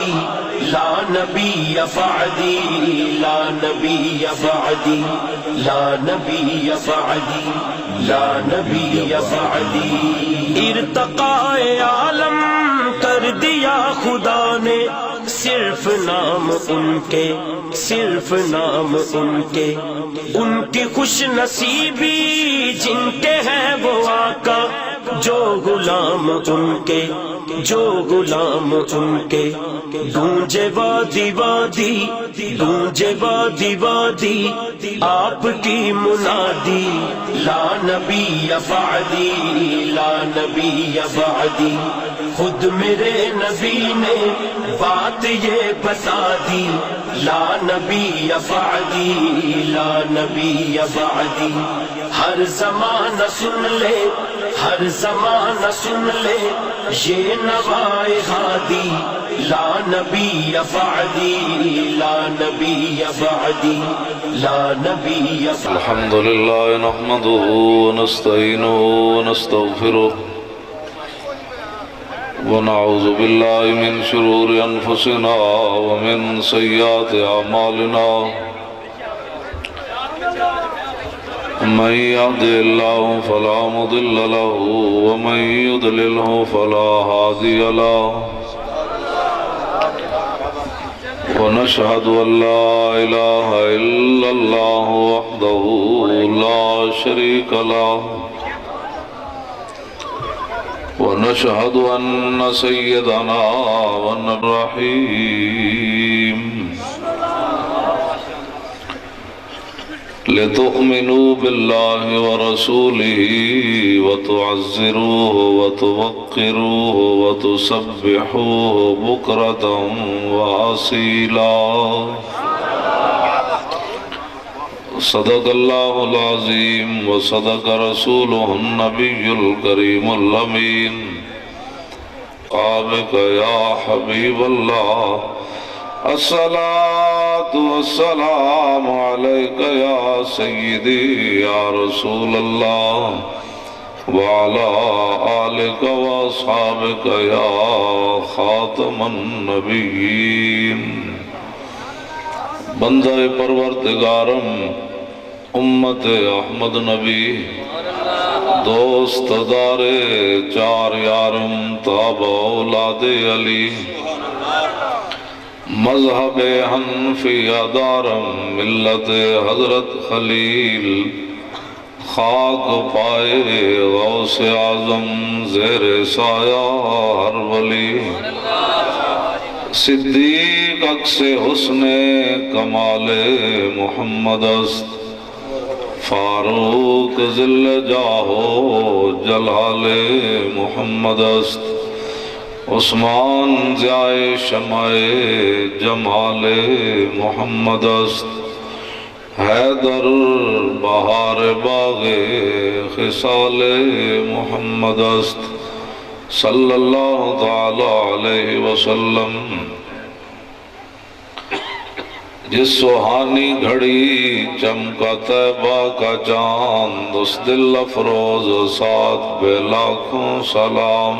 لا نبی بعدی لا نبی بعدی لا نبی بعدی لا نبی بعدی ارتقاء عالم کر دیا خدا نے صرف نام ان کے صرف نام ان کے ان کی خوش نصیبی جن کے ہیں وہ آقا جو غلام ان کے جو غلام ان کے گونجے وادی وادی گونجے وادی وادی آپ کی منادی لا نبی بعدی لا نبی بعدی خود میرے نبی نے بات یہ بتا دی لا نبی بعدی لا نبی بعدی ہر زمانہ سن لے ہر زمانہ سن لے یہ نوائے ہادی لا نبی بعدی لا نبی بعدی لا نبی بعدی الحمد لله نحمده ونستعينه ونستغفره ونعوذ بالله من شرور أنفسنا ومن سيئات أعمالنا من يهده الله فلا مضل له ومن يضلله فلا هادي له ونشهد أن لا إله إلا الله وحده لا شريك له ونشهد أن سيدنا الرحيم لتؤمنوا بالله ورسوله وتعزروه وتوقروه وتسبحوه بكرة وأصيلا صدق الله العظيم وصدق رسوله النبي الكريم الأمين قابك يا حبيب الله الصلاة والسلام عليك يا سيدي يا رسول الله وعلى آلك وأصحابك يا خاتم النبيين بندہ پروردگارم امت احمد نبی دوست دار چار یارم تاب اولاد علی مذہب حنفیہ دارم ملت حضرت خلیل خاک پائے غوث اعظم زیر سایہ ہر ولی صدیق عکس حسن کمال محمد است فاروق ذل جاہو جلال محمد است عثمان ضیائے شمع جمال محمد است حیدر بہار باغ خصال محمد است صلی اللہ تعالی علیہ وسلم جس سہانی گھڑی چمکا طیبہ کا چاند اس دل افروز ساتھ بے لاکھوں سلام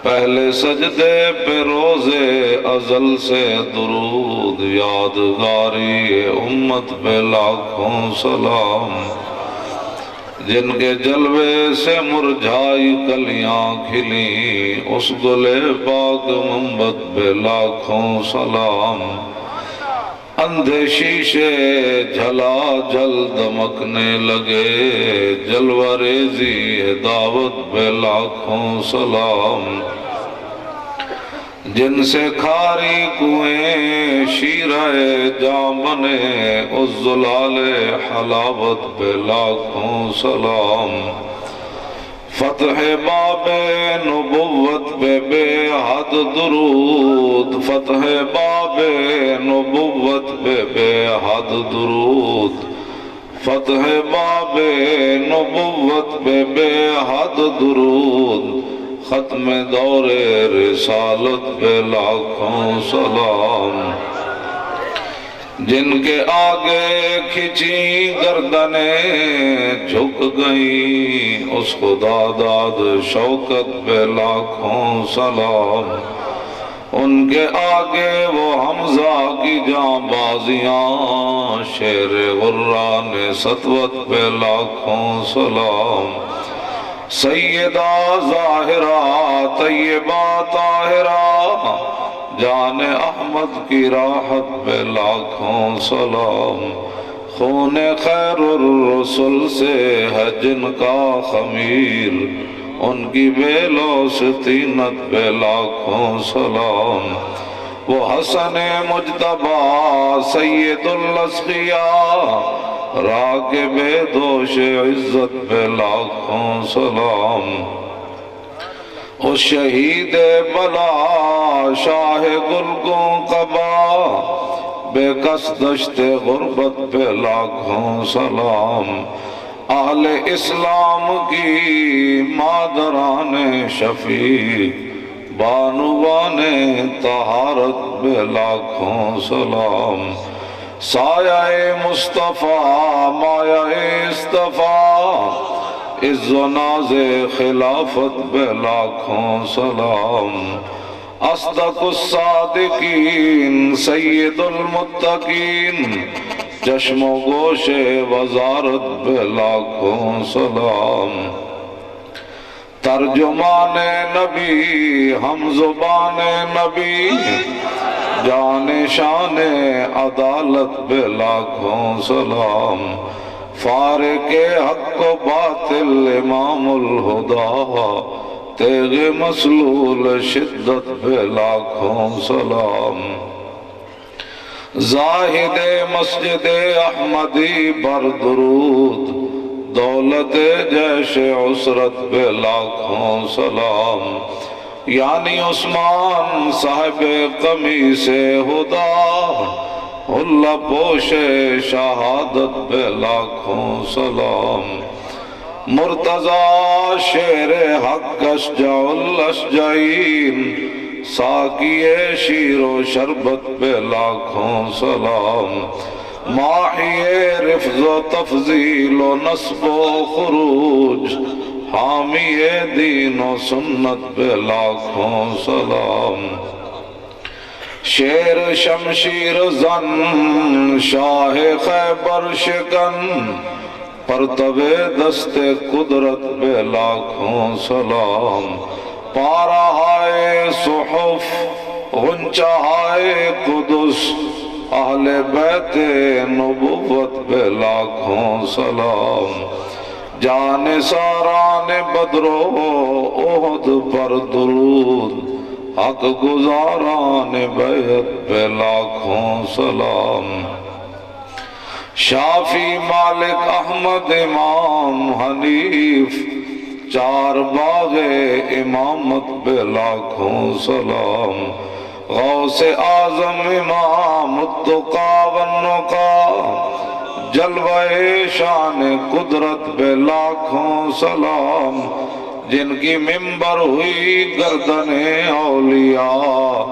پہلے سجدے پہ روزے ازل سے درود یادگاری امت پہ لاکھوں سلام جن کے جلوے سے مرجھائی کلیاں کھلی اس گلے پاک محمد پہ لاکھوں سلام اندھے شیشے جھلا جل دمکنے لگے جلوہ ریزی دعوت پہ لاکھوں سلام جن سے کھاری کنویں شیرہ جام بنے اس زلال حلاوت پہ لاکھوں سلام فتح باب نبوت پہ بے حد درود فتح باب نبوت پہ بے حد درود فتح باب نبوت پہ بے حد درود ختم دور رسالت پہ لاکھوں سلام جن کے آگے کھچی گردنیں جھک گئیں اس خدا داد شوکت پہ لاکھوں سلام ان کے آگے وہ حمزہ کی جاں بازیاں، شیر غران سطوت پہ لاکھوں سلام۔ سیدہ ظاہرہ طیبہ طاہرہ، جان احمد کی راحت پہ لاکھوں سلام۔ خون خیر الرسل سے ہے جن کا خمیر، ان کی بیلوں سے طینت پہ لاکھوں سلام۔ وہ حسن مجتبی سید الاسقیاء، راکب دوش عزت پہ لاکھوں سلام۔ وہ شہید بلا شاہ گلگوں قبا، بے کس دشت غربت پہ لاکھوں سلام۔ اہل اسلام کی مادران شفیق، بانوان طہارت پہ لاکھوں سلام۔ سایہ مصطفیٰ مایہ اصطفیٰ، عز و ناز خلافت پہ لاکھوں سلام۔ اصدق الصادقین سید المتقین، چشم و گوش وزارت پہ لاکھوں سلام۔ ترجمان نبی ہم زبان نبی، جان شان عدالت پہ لاکھوں سلام۔ فارق حق و باطل امام الہدا، تیغ مسلول شدت پہ لاکھوں سلام۔ زاہد مسجد احمدی پر درود، دولت جیش عسرت پہ لاکھوں سلام۔ یعنی عثمان صاحب قمیص ہدا، اللہ پوش شہادت پہ لاکھوں سلام۔ مرتضی شیر حق اشجع الاشجعین، ساقی شیر و شربت پہ لاکھوں سلام۔ ماحی رفض و تفضیل و نصب و خروج، حامی دین و سنت پہ لاکھوں سلام۔ شیر شمشیر زن شاہ خیبر شکن، پرتب دست قدرت پہ لاکھوں سلام۔ پارہائے صحف غنچہ ہائے قدس، اہل بیت نبوت پہ لاکھوں سلام۔ جان ساران بدر و احد پر درود، حق گزاران بیعت پہ لاکھوں سلام۔ شافی مالک احمد امام حنیف، چار باغ امامت پہ لاکھوں سلام۔ غوث اعظم امام التقا والنقا، جلوہ شان قدرت پہ لاکھوں سلام۔ جن کی ممبر ہوئی گردن اولیاء،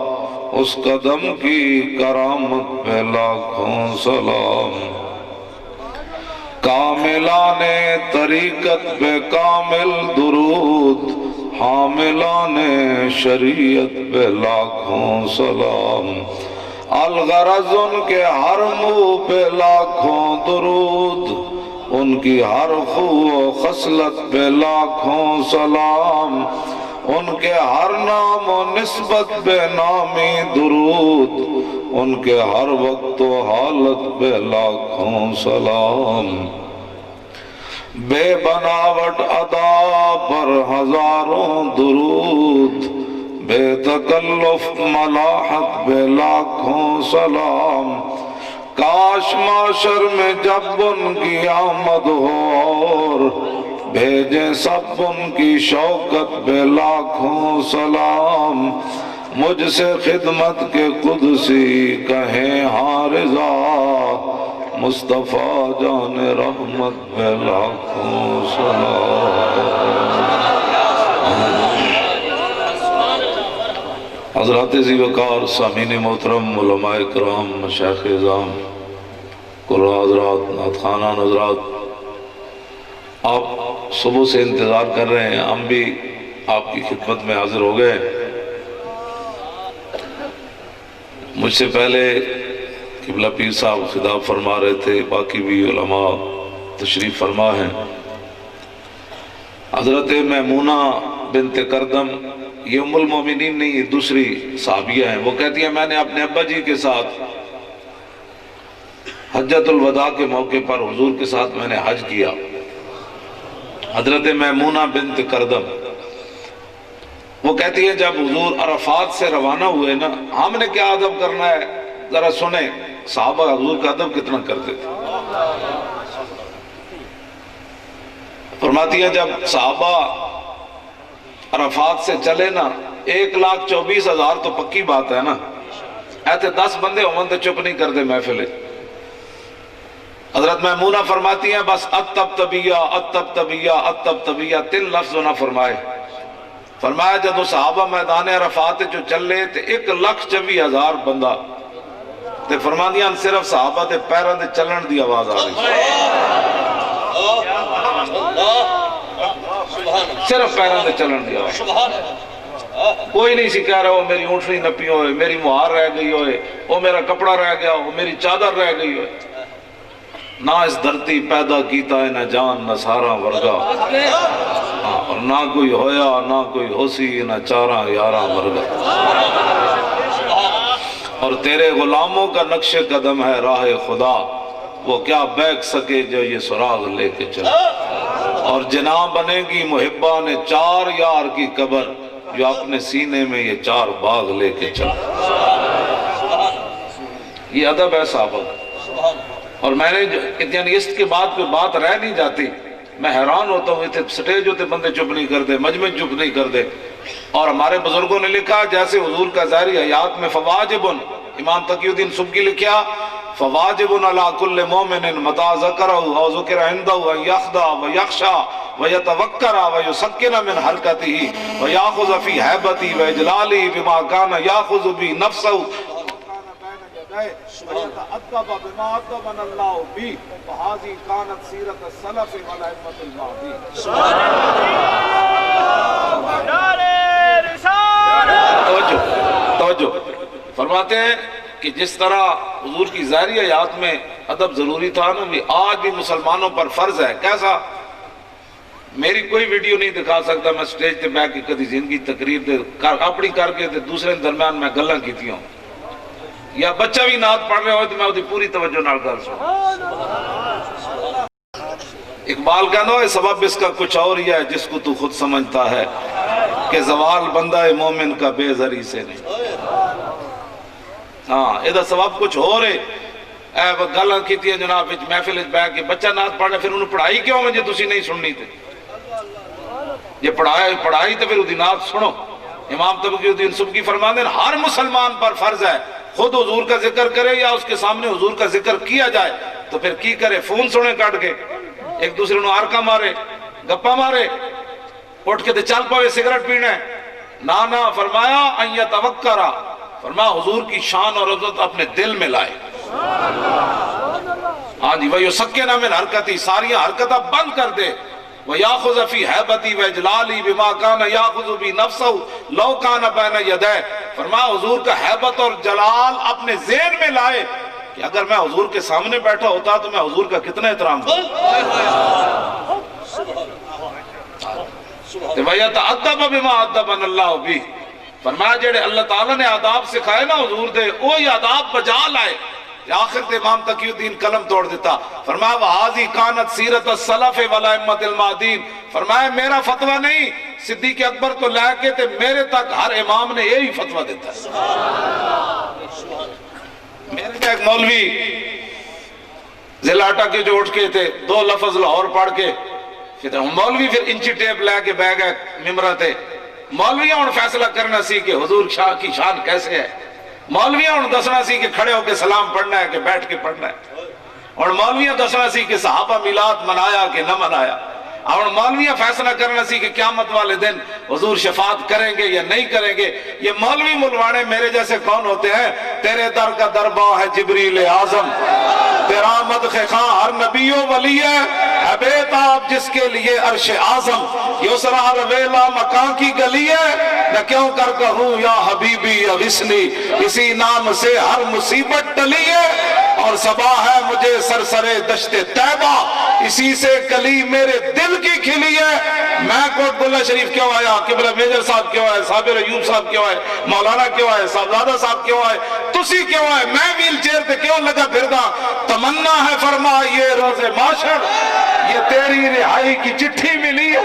اس قدم کی کرامت پہ لاکھوں سلام۔ کاملان طریقت پہ کامل درود، حاملان شریعت پہ لاکھوں سلام۔ الغرض ان کے ہر منہ پہ لاکھوں درود، ان کی ہر خو و خصلت پہ لاکھوں سلام۔ ان کے ہر نام و نسبت پہ نامی درود، ان کے ہر وقت و حالت پہ لاکھوں سلام۔ بے بناوٹ ادا پر ہزاروں درود، بے تکلف ملاحت پہ لاکھوں سلام۔ کاش معاشر میں جب ان کی آمد ہو اور بھیجیں سب ان کی شوکت پہ لاکھوں سلام۔ مجھ سے خدمت کے قدسی کہیں ہاں رضا، مصطفیٰ جان رحمت پہ لاکھوں سلام۔ حضرات ذی وقار سامعین محترم، علماء کرام، مشایخ اعظام، قرآن حضرات، نعت خوانان حضرات، آپ صبح سے انتظار کر رہے ہیں، ہم بھی آپ کی خدمت میں حاضر ہو گئے۔ مجھ سے پہلے قبلہ پیر صاحب خطاب فرما رہے تھے، باقی بھی علماء تشریف فرما ہیں۔ حضرت میمونہ بنت کردم، یہ ام المومنین نہیں، یہ دوسری صحابیہ ہیں، وہ کہتی ہیں میں نے اپنے ابا جی کے ساتھ حجۃ الوداع کے موقع پر حضور کے ساتھ میں نے حج کیا۔ حضرت میمونہ بنت کردم وہ کہتی ہے جب حضور عرفات سے روانہ ہوئے نا، ہم نے کیا ادب کرنا ہے ذرا سنیں، صحابہ حضور کا ادب کتنا کرتے تھے۔ فرماتی ہے جب صحابہ عرفات سے چلے نا، 1,24,000 تو پکی بات ہے نا، ایسے 10 بندے ہوں تو چپ نہیں کرتے محفلے۔ حضرت میمونہ فرماتی ہیں بس اتب طبیہ 3 لفظ نہ فرمائے۔ فرمایا جب صحابہ میدان عرفات جو چلے تے 1,24,000 بندہ تے فرماندیاں صرف صحابہ تے پیروں دے چلن دی آواز آ رہی، صرف پیروں دے چلن دی آواز، کوئی نہیں سی کہہ رہا وہ میری اونٹنی نپی ہوئے، میری مہار رہ گئی ہوئے، وہ میرا کپڑا رہ گیا ہو، میری چادر رہ گئی ہوئے۔ نہ اس دھرتی پیدا کیتا ہے نہ جان نہ سارا ورگا، اور نہ کوئی ہویا نہ کوئی ہوسی نہ چارہ یارہ ورگا، اور تیرے غلاموں کا نقش قدم ہے راہ خدا، وہ کیا بیک سکے جو یہ سراغ لے کے چلے، اور جناح بنے گی محبہ نے 4 یار کی قبر، جو اپنے سینے میں یہ 4 باغ لے کے چلے۔ یہ ادب ہے صحابہ۔ اور میں نے یعنی اس کے بعد کوئی بات رہ نہیں جاتی، میں حیران ہوتا ہوں، اتنے سٹیج ہوتے بندے چپ نہیں کرتے، مجمع چپ نہیں کرتے۔ اور ہمارے بزرگوں نے لکھا جیسے حضور کا ظاہری حیات میں فواجبن، امام تقی الدین سبکی لکھیا فواجبن علی کل مومن متى ذکرہ او ذکر عندہ ان یخضع ویخشع ویتوکر ویسکن من حرکتہ ویاخذ فی حیبتہ واجلالہ بما کان یاخذ بی نفسہ وَيَتَعَدَّبَ بِمَا عَدَّبَنَ اللَّهُ بِهِ وَهَذِهِ كَانَتْ سِيرَةُ السَّلَفِ وَالْأَئِمَّةِ الْمَاضِينَ۔ توجہ فرماتے ہیں کہ جس طرح حضور کی ظاہری حیات میں ادب ضروری تھا نا، بھی آج بھی مسلمانوں پر فرض ہے۔ کیسا؟ میری کوئی ویڈیو نہیں دکھا سکتا میں سٹیج تے بیٹھ کے کدی زندگی تقریر دے اپنی کر کے دوسرے درمیان میں گلاں کیتی ہوں، یا بچہ بھی نعت پڑھ رہے ہوئے تو میں وہ پوری توجہ نال گل سنوں۔ اقبال کہنا ہے سبب اس کا کچھ اور ہی ہے جس کو تو خود سمجھتا ہے کہ زوال بندہ مومن کا بے زری سے نہیں۔ ہاں ادھا سبب کچھ اور ہے، اے گلاں کیتی ہیں جناب محفل بیٹھ کے بچہ نعت پڑھ رہے، پھر انہوں پڑھائی کیوں ہے جے تسی نہیں سننی تھے؟ یہ پڑھائی تو پھر وہ نعت سنو۔ امام تقی الدین سبکی فرماتے ہیں ہر مسلمان پر فرض ہے خود حضور کا ذکر کرے یا اس کے سامنے حضور کا ذکر کیا جائے تو پھر کی کرے، فون سنے کاٹ کے، ایک دوسرے نو آرکا مارے، گپا مارے، اٹھ کے تے چل پاوے سگریٹ پینے، نانا فرمایا ان یتوکرا، فرمایا حضور کی شان اور عظمت اپنے دل میں لائے۔ ہاں جی وَيُسَكِّنَ مِنْ حرکتی، ساری حرکتہ بند کر دے، وَيَأْخُذَ فِي حَيْبَتِي وَإِجْلَالِي بِمَا كَانَ يَأْخُذُ بِهِ نَفْسَهُ لَوْ كَانَ بَيْنَ يَدَيْهِ۔ فرمایا حضور کا حیبت اور جلال اپنے ذہن میں لائے کہ اگر میں حضور کے سامنے بیٹھا ہوتا تو میں حضور کا کتنا احترام کرتا۔ وَيَتَعَدَّبَ بِمَا عَدَّبَنَ اللَّهُ بِهِ، فرمایا جڑے اللہ تعالیٰ نے آداب سکھائے نا حضور دے، وہی آداب بجا لائے۔ آخر تے امام تقی الدین قلم توڑ دیتا، فرمایا وَهَذِهِ كَانَتْ سِيرَةُ السَّلَفِ وَالْأَئِمَّةِ الْمَاضِينَ، فرمایا میرا فتویٰ نہیں، صدیق اکبر تو لے کے تے میرے تک ہر امام نے یہی فتویٰ دیتا ہے۔ میرے کا ایک مولوی زلاٹا کے جو اٹھ کے تھے 2 لفظ لاہور پڑھ کے، مولوی پھر انچی ٹیپ لے کے بہ گئے ممبر تے، مولویاں ہن فیصلہ کرنا سی کہ حضور شاہ کی شان کیسے ہے، مولویاں ہن دسنا سی کہ کھڑے ہو کے سلام پڑھنا ہے کہ بیٹھ کے پڑھنا ہے، اور مولویاں دسنا سی کہ صحابہ میلاد منایا کہ نہ منایا، اور مولویاں فیصلہ کرنا سی کہ قیامت والے دن حضور شفاعت کریں گے یا نہیں کریں گے۔ یہ مولوی ملوانے میرے جیسے کون ہوتے ہیں؟ تیرے در کا درباں ہے جبریل اعظم، تیرا مدخ خاں ہر نبی و ولی ہے، ہے بیتاب جس کے لیے عرش اعظم، یسرا رویلا مکان کی گلی ہے، میں کیوں کر کہوں یا حبیبی اغثنی، اسی نام سے ہر مصیبت ٹلی ہے، اور صبا ہے مجھے سرسرے دشت طیبہ، اسی سے کلی میرے دل کی کھلی ہے۔ میں کوٹ بلہ شریف کیوں آیا، قبلہ میجر صاحب کیوں آئے، صابر ایوب صاحب کیوں آئے، مولانا کیوں آئے، صاحبزادہ صاحب کیوں آئے، تسی کیوں آئے، میں ویل چیئر تے کیوں لگا پھردا، تمنا ہے فرما یہ روز معاشر، یہ تیری رہائی کی چٹھی ملی ہے۔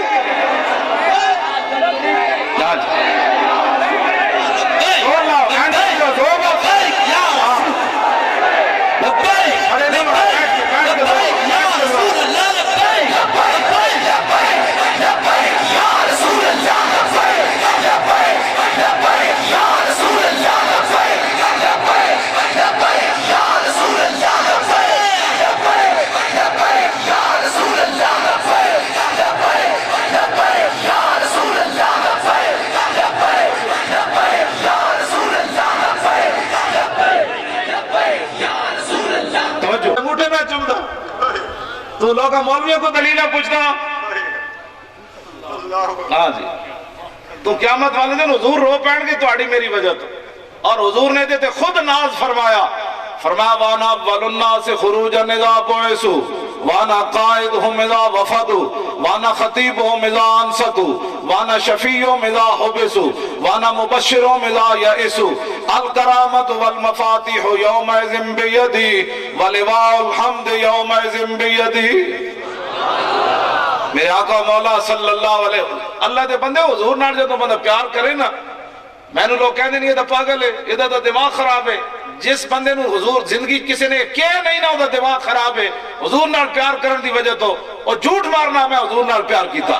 تو لوگا مولویوں کو دلیلہ پوچھنا، ہاں جی، تو قیامت والے دن حضور رو پہن گے تو میری وجہ تو، اور حضور نے دیتے خود ناز فرمایا، فرمایا وانا اول الناس خروجا اذا بعثوا وانا قائدهم اذا وفدوا وانا خطیبهم اذا انصتوا وانا شفیعهم اذا حبسوا وانا مبشرهم اذا یئسوا الکرامۃ والمفاتیح یومئذ بیدی ولواء الحمد یومئذ بیدی۔ میرے آقا مولا صلی اللہ علیہ وسلم، اللہ دے بندے حضور نال جدوں بندہ پیار کرے نا، میں نے لوگ کہہ دیں یہ تو پاگل ہے، یہ تو دماغ خراب ہے، جس بندے نو حضور زندگی کسی نے کیا نہیں نہ وہ دماغ خراب ہے، حضور نال پیار کرن دی وجہ تو، اور جھوٹ مارنا میں حضور نال پیار کیتا۔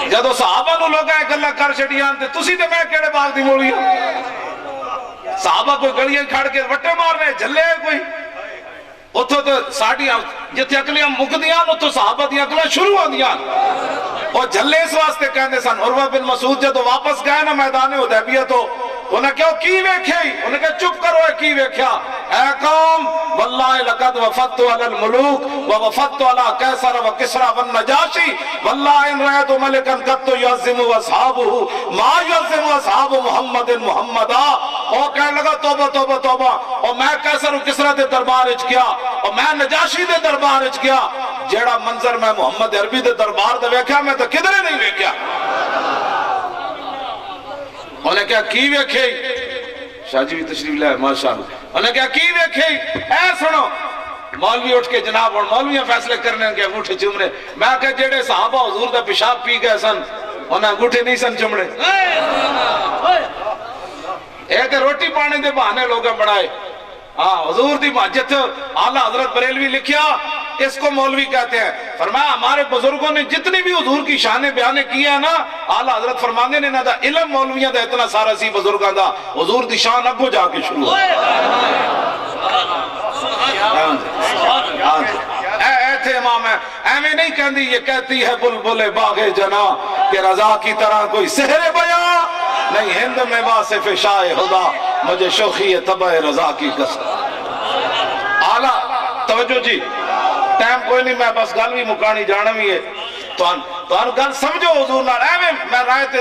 جدو صحابہ نو لوگ ایک اللہ کر چھڑیاں تے تسی تے میں کیڑے باغ دی مولی ہوں؟ صحابہ کوئی گلیاں کھڑ کے وٹے مار رہے جھلے کوئی، اتھو تو ساڑیاں جتے اکلیاں مکدیاں اتھو صحابہ دیاں اکلیاں شروع ہو دیاں، اور جھلے اس واسطے کہنے سن۔ عروہ بن مسعود جدو واپس گئے نا میدان حدیبیہ تو انہیں کہو کی ویکھئی، انہیں کہا چپ کرو ہے کی ویکھیا، اے قوم واللہ لقد وفدت علی الملوک ووفدت علی قیصر و کسرا والنجاشی واللہ ان رأیت ملکا قد یعظم اصحابہ ما یعظم اصحاب محمد محمدا۔ اور کہنے لگا توبہ توبہ توبہ، اور میں قیصر و کسرا دے دربار اچ گیا، اور میں نجاشی دے دربار اچ گیا، جیڑا منظر میں محمد عربی دے دربار دے ویکھیا میں تو کدھرے نہیں ویکھیا۔ انہیں کہا کی ویکھئی، شاہ جی بھی تشریف لائے ماشاءاللہ، انہیں کہا کی ویکھئی، اے سنو، مولوی اٹھ کے جناب اور مولویاں فیصلے کرنے کے انگوٹھے چومنے، میں کہا جیڑے صحابہ حضور دا پیشاب پی گئے سن انہیں انگوٹھے نہیں سن چومنے، ایک روٹی پانے دے بہانے لوگاں بڑھائے، ہاں حضور دی جت اعلیٰ حضرت بریلوی لکھیا اس کو مولوی کہتے ہیں، فرمایا ہمارے بزرگوں نے جتنی بھی حضور کی شان بیانے کی ہے نا، اعلیٰ حضرت فرماندے نے نہ دا علم مولویاں دا اتنا سارا سی بزرگاں دا، حضور دی شان اگو جا کے شروع ہے۔ اے تھے امام ہے، اے میں نہیں کہندی یہ کہتی ہے بلبل باغ جنا کہ رضا کی طرح کوئی سحر بیاں نہیں، ہند میں واصف شاہ خدا مجھے شوخی طبع رضا کی قسم۔ اعلیٰ توجہ جی، ٹائم کوئی نہیں، میں بس گل بھی مکانی جانا بھی ہے تو گل سمجھو حضور نال۔ میں رائے تے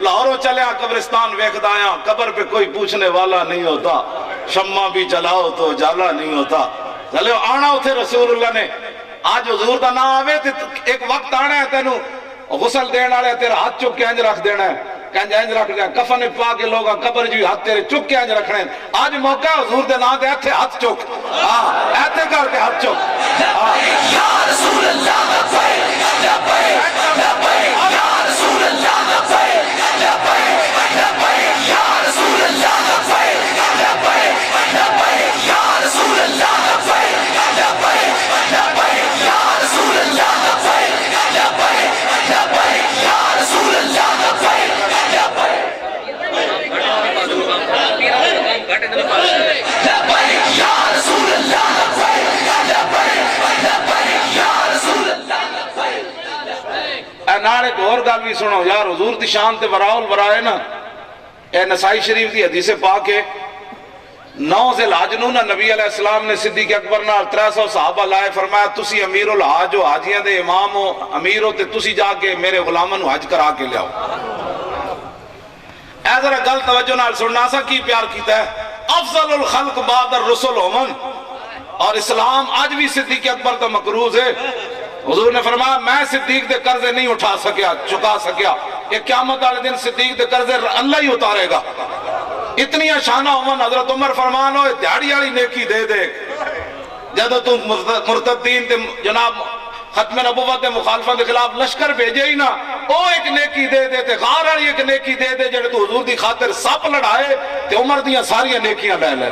لاہوروں چلے ہاں قبرستان ویکھ دایا، قبر پہ کوئی پوچھنے والا نہیں ہوتا، شمع بھی جلاؤ تو جالا نہیں ہوتا، چلے آنا اتھے رسول اللہ نے آج حضور دا نام آوے تے ایک وقت آنا ہے تینوں غسل دینا ہے، تیرا ہاتھ چک کے انج رکھ دینا ہے، کنج انج رکھ دیا، کفن پا کے لوگا قبر جو ہاتھ تیرے چک کے انج رکھنے، آج موقع حضور دے نام دے ایتھے ہاتھ چک، ایتھے کر کے ہاتھ چک، یا رسول اللہ لبیک لبیک لبیک یا رسول اللہ لبیک لبیک لبیک یا رسول اللہ لبیک لبیک لبیک یا رسول اللہ لبیک لبیک لبیک یا رسول اللہ لبیک لبیک لبیک یا رسول اللہ لبیک نال ایک اور گل بھی سنو یار، حضور دی شان تے وراء الورا ہے نا، اے نسائی شریف دی حدیث پاک ہے، 9 ذی-الحج نو نا نبی علیہ السلام نے صدیق اکبر نال 300 صحابہ لائے، فرمایا تسی امیر الحاج ہو، حاجیاں دے امام ہو، امیر ہو تے تسی جا کے میرے غلاماں نو حج کرا کے لیاؤ۔ اے ذرا گل توجہ نال سننا، سا کی پیار کیتا ہے، افضل الخلق بعد الرسل ہومن، اور اسلام آج بھی صدیق اکبر تو مقروض ہے۔ حضور نے فرمایا میں صدیق دے قرضے نہیں اٹھا سکیا، چکا سکیا، یہ قیامت والے دن صدیق دے قرضے اللہ ہی اتارے گا۔ اتنی شانہ ہومن، حضرت عمر فرمان ہوئے دیہڑی والی نیکی دے دے، جدو تم مرتدین تے جناب ختم نبوت دے مخالفہ دے خلاف لشکر بھیجے ہی نا، او ایک نیکی دے دے تے غار والی ایک نیکی دے دے، جڑے تو حضور دی خاطر سپ لڑائے تے عمر دیاں ساریاں نیکیاں لے لے۔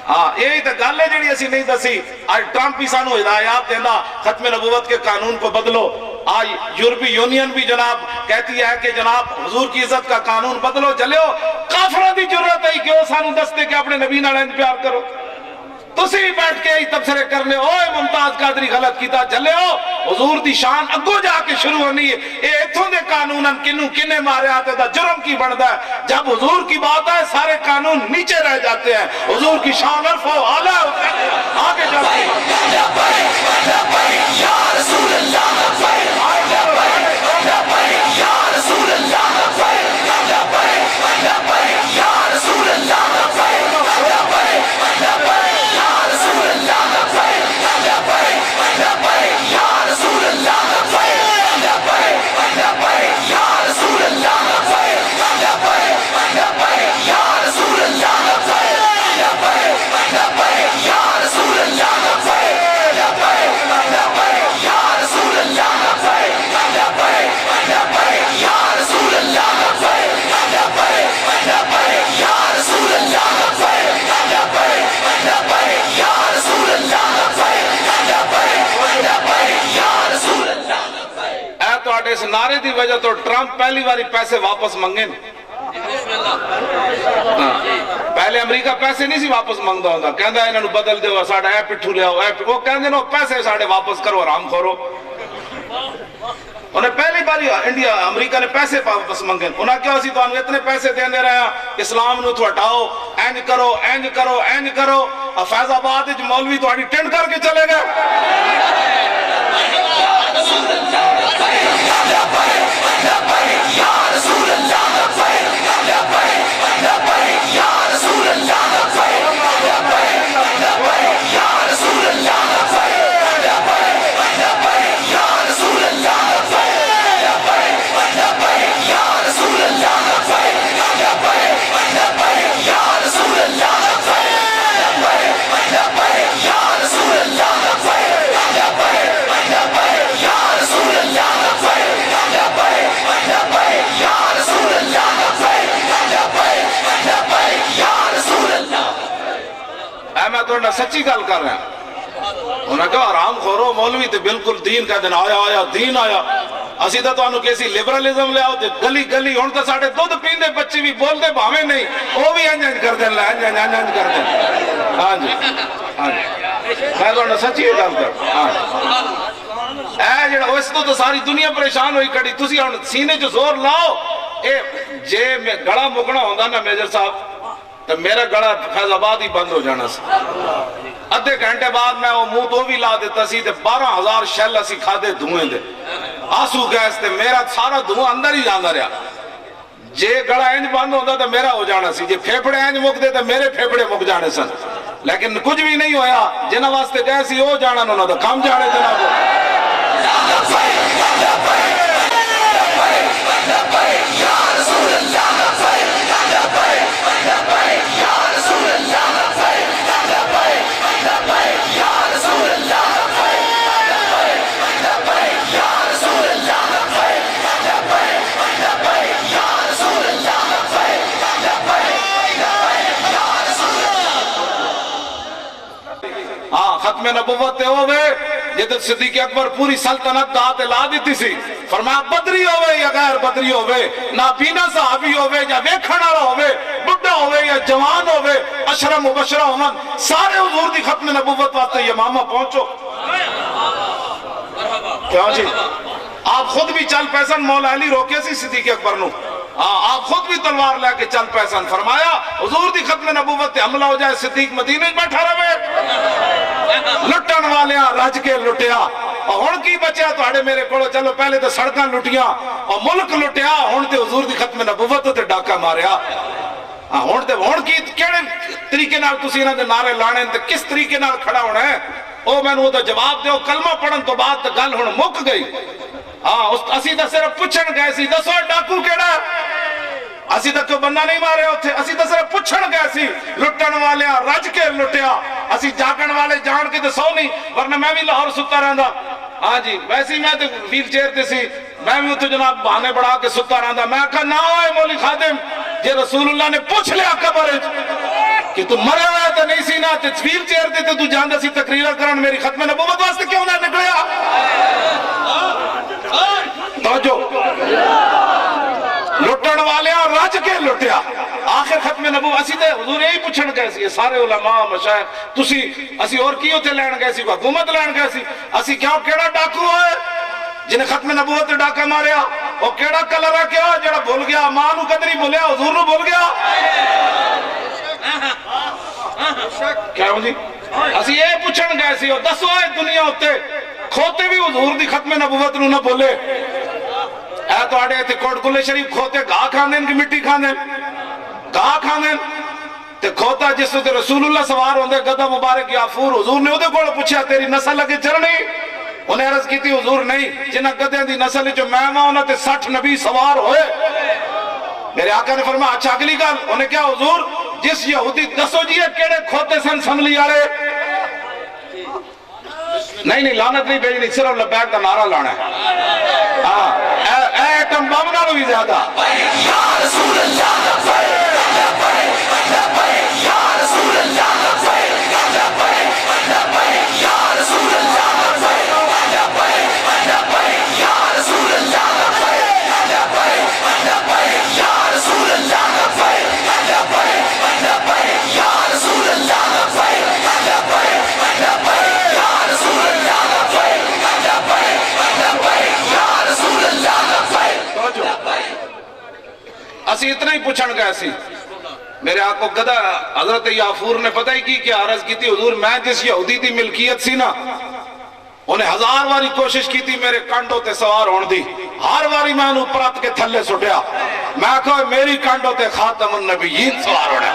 ہاں یہی تو گل ہے جڑی اسی نہیں دسی۔ آج ٹرمپ بھی سانو ہدایات دینا ختم نبوت کے قانون کو بدلو، آج یورپی یونین بھی جناب کہتی ہے کہ جناب حضور کی عزت کا قانون بدلو، چلو کافروں دی ضرورت ہے کہ وہ سانو دستے کہ اپنے نبی نال انج پیار کرو، تسی بیٹھ کے ہی تبصرے کرنے اوے ممتاز قادری غلط کیتا، چلے ہو حضور دی شان اگو جا کے شروع ہونی ہے۔ اے ایتھوں دے قانوناً کنوں کنے مارے آتے دا جرم کی بڑھتا ہے، جب حضور کی بات ہے سارے قانون نیچے رہ جاتے ہیں، حضور کی شان عرف و اعلیٰ آگے جاتے ہیں۔ یا رسول اللہ اس نعرے دی وجہ تو ٹرمپ پہلی باری پیسے واپس منگے، پہلے امریکہ پیسے نہیں سی واپس منگتا ہوتا، کہندا انہاں نو بدل دیو، ساڈا اے پٹھو لیاؤ، وہ کہندے نو پیسے ساڈے واپس کرو حرام خورو۔ انہیں پہلی باری انڈیا امریکہ نے پیسے واپس منگے، انہاں کیا اسی تو اتنے پیسے دینے رہے ہیں، اسلام نو تو ہٹاؤ، اینج کرو اینج کرو اینج کرو، فیض آباد وچ مولوی تہاڈی ٹینڈ کر کے چلے گئے۔ سچی گل کر رہے ہیں، انہوں نے کہا حرام خورو مولوی تے بالکل دین کا دن آیا آیا دین آیا، اسی تو انہوں کیسی لیبرالزم لے آؤ تے گلی گلی ہون تو ساڑھے دودھ پیندے بچے بھی بول دے بھاویں نہیں، وہ بھی انج کر دیں لے انج کر دیں۔ ہاں جی ہاں جی میں تو سچی گل کر، ہاں اے جڑا اس تو ساری دنیا پریشان ہوئی کھڑی، تسی ہن سینے جو زور لاؤ، اے جے میں گڑا مکنا ہوندا نا میجر صاحب تو میرا گڑا فیض آباد ہی بند ہو جانا سی، ادھے گھنٹے بعد میں وہ منہ تو بھی لا دیتا سی تے 12,000 شیل اسی کھادے دھوئیں دے آنسو گیس تے میرا سارا دھواں اندر ہی جانا رہا۔ جے گڑا اینج بند ہوتا تو میرا ہو جانا سی، جے پھیپڑے اینج مک دے تو میرے پھیپڑے مک جانے سن، لیکن کچھ بھی نہیں ہویا، جنہ واسطے گئے سی ہو جانا نہ تو کام جانے جناب۔ ختم نبوت تے ہوئے جدھر صدیق اکبر پوری سلطنت دہات لا دیتی سی، فرمایا بدری ہوئے یا غیر بدری ہوئے، نابینا صحابی ہوئے یا ویکھن والا ہوئے، بڈھا ہوئے یا جوان ہوئے، عشرہ مبشرہ ہومن، سارے حضور دی ختم نبوت واسطے یمامہ پہنچو۔ کیوں جی آپ خود بھی چل پیسن مولا علی روکے سی صدیق اکبر نو، آپ خود بھی تلوار لے کے چل پے سن. فرمایا حضور دی ختم نبوت تے حملہ ہو جائے صدیق مدینے وچ بیٹھا رہے. لٹن والیاں رج کے لٹیا. اور ہن کی بچیا تواڈے میرے کولو؟ چلو پہلے تے سڑکاں لٹیاں اور ملک لٹیا, ہن تے حضور دی ختم نبوت تے ڈاکا ماریا. ہن کی کیڑے طریقے نال تسی انہاں دے نعرے لانے تے کس طریقے نال کھڑا ہونا ہے؟ او مینوں دا جواب دیو. کلمہ پڑھن تو بعد تے گل ہن مک گئی. اسی تے صرف پوچھن گئے سی دسو ڈاکو کیڑا ہے؟ اسی تے کوئی بندہ نہیں مارے اوتھے. اسی تے صرف پوچھن گئے سی. لٹن والیاں رج کے لٹیا. اسی جاگن والے جان کے تے سو نہیں, ورنہ میں بھی لاہور ستا رہندا. ہاں جی ویسے میں تے ویل چیئر تے سی, میں بھی اتنے جناب بہانے بڑھا کے ستا رہندا. میں کہا نہ ہوئے مولی خادم, جے رسول اللہ نے پوچھ لیا قبر کہ تو مرے ہویا تے نہیں سی نا تے ویل چیئر تے تو جاندا سی تقریر کرن میری ختم نبوت واسطے کیوں نہ نکلیا؟ توجہ, لٹن والیاں رج کے لٹیا. آخر ختم نبوت اسی تے حضور یہی پوچھن گئے سی سارے علماء مشائخ تسی اسی اور کی ہوتے لین گئے سی, حکومت لین گئے سی. اسی کیوں کیڑا ڈاکو ہے جنہیں ختم نبوت تے ڈاکا ماریا؟ اور کیڑا کلر ہے کیا جڑا بھول گیا؟ ماں نو قدری بھولیا, حضور نو بھول گیا؟ کیا ہوں جی اسی یہ پوچھن گئے سی. اور دسو اے دنیا ہوتے کھوتے بھی حضور دی ختم نبوت نو نہ بھولے. اے تو آڑے تھے کوٹ کلے شریف کھوتے گاہ کھاندے ان کی مٹی کھاندے گاہ کھاندے تے کھوتا جس تے رسول اللہ سوار ہوندے گدہ مبارک یافور. حضور نے ادھے کوڑ پوچھا تیری نسل لگے چرنی؟ انہیں عرض کی تھی حضور نہیں, جنہ گدھیں دی نسل جو میں ماں انہوں تے 60 نبی سوار ہوئے. میرے آقا نے فرمایا اچھا اگلی گل. انہیں کیا حضور جس یہودی دسو جی کیڑے کھوتے سن سملی آرے؟ نہیں لعنت نہیں بھیجنی, صرف لبیک کا نعرہ لانا ہے. ایٹم بم نالوں بھی زیادہ یا رسول اللہ لبیک لبیک لبیک یا رسول اللہ لبیک لبیک لبیک یا رسول اللہ لبیک لبیک لبیک یا رسول اللہ لبیک لبیک لبیک یا رسول اللہ لبیک لبیک لبیک یا رسول اللہ لبیک لبیک لبیک یا رسول اللہ لبیک لبیک لبیک یا رسول اللہ لبیک. اسی اتنا ہی پوچھن گئے سی. میرے آقا گدہ حضرت یافور نے پتہ ہی کی کہ عرض کی تھی حضور میں جس یہودی دی ملکیت سی نا انہیں 1000 واری کوشش کی تھی میرے کانڈوں تے سوار ہون دی, ہر واری میں انہوں پرات کے تھلے سٹیا. میں کہا میری کانڈوں تے خاتم النبیین سوار ہونا.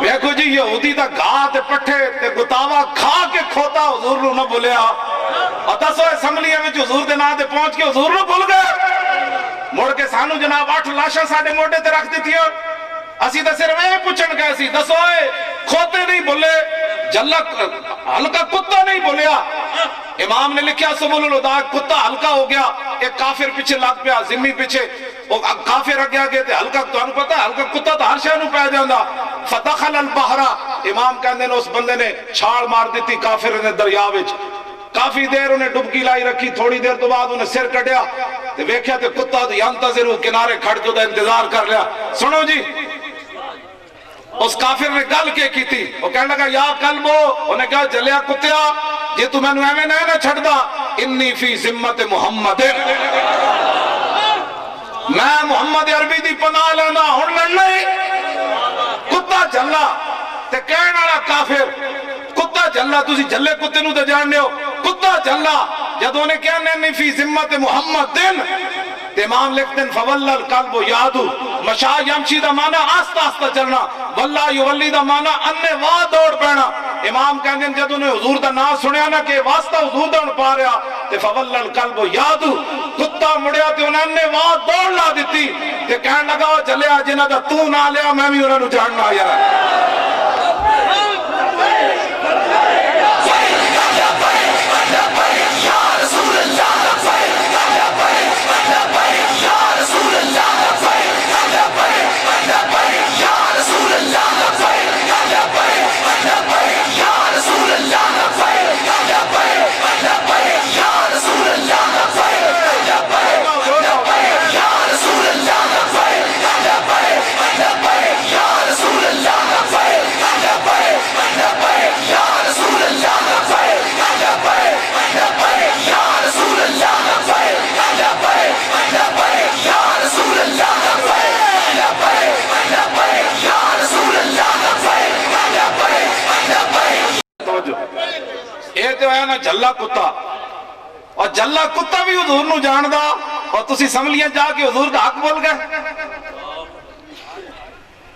ویکھو جی یہودی دا گاہ تے پٹھے تے گتاوا کھا کے کھوتا حضور نو نہ بھولیا. اور دسو اسمبلیاں میں حضور دے نام تے پہنچ کے حضور نو بھول گئے. مڑ کے سانو جناب 8 لاشاں ساڑھے موٹے تے رکھ دیتی ہو. اسی تے صرف اے پوچھن گئے سی دسو اے کھوتے نہیں بھولے, جلا ہلکا کتا نہیں بھولیا. امام نے لکھیا سبل الہدا کتا ہلکا ہو گیا, ایک کافر پیچھے لگ پیا ذمی پیچھے, وہ کافر اگے آگے تے ہلکا تو انہوں پتا ہلکا کتا تو ہر شے نو پہ جاندا. فدخل البحر, امام کہندے نے اس بندے نے چھال مار دیتی کافر نے دریا وچ. کافی دیر انہیں ڈبکی لائی رکھی, تھوڑی دیر تو بعد انہیں سر کٹیا تے ویکھیا تے کتا تے ینتظر کنارے کھڑ کے انتظار کر لیا. سنو جی اس کافر نے گل کے کی تھی, وہ کہنے لگا یا قلبو, انہیں کہا جلیا کتیا جی تو میں نے ایویں نہ چھڑ دا, انی فی ذمت محمد, میں محمد عربی دی پناہ لینا ہن لڑنا ہی. کتا جلا تے کہنے والا کافر کتا جلا, تسی جلے کتے نو تے جاننے ہو, کتا جلا جدوں نے کہنے انی فی ذمت محمد دن. امام لکھتے ہیں فوال القلب یادو, مشا یمشی دا مانا آستہ آستہ چلنا, واللہ یولی دا مانا اننے واہ دوڑ پینا. امام کہنے جدوں نے حضور دا نام سنیا نا کہ واسطہ حضور دا ان پا رہا تے فوال القلب یادو, کتا مڑیا تے انہیں اننے واہ دوڑ لا دیتی تے کہنے لگا جلیا جنہ دا تو نہ لیا میں بھی انہوں نے جاننا آیا ہے. نا جھلا کتا، اور جھلا کتا بھی حضور نو جاندا، اور تسی اسمبلیاں جا کے حضور دا حق بول گئے۔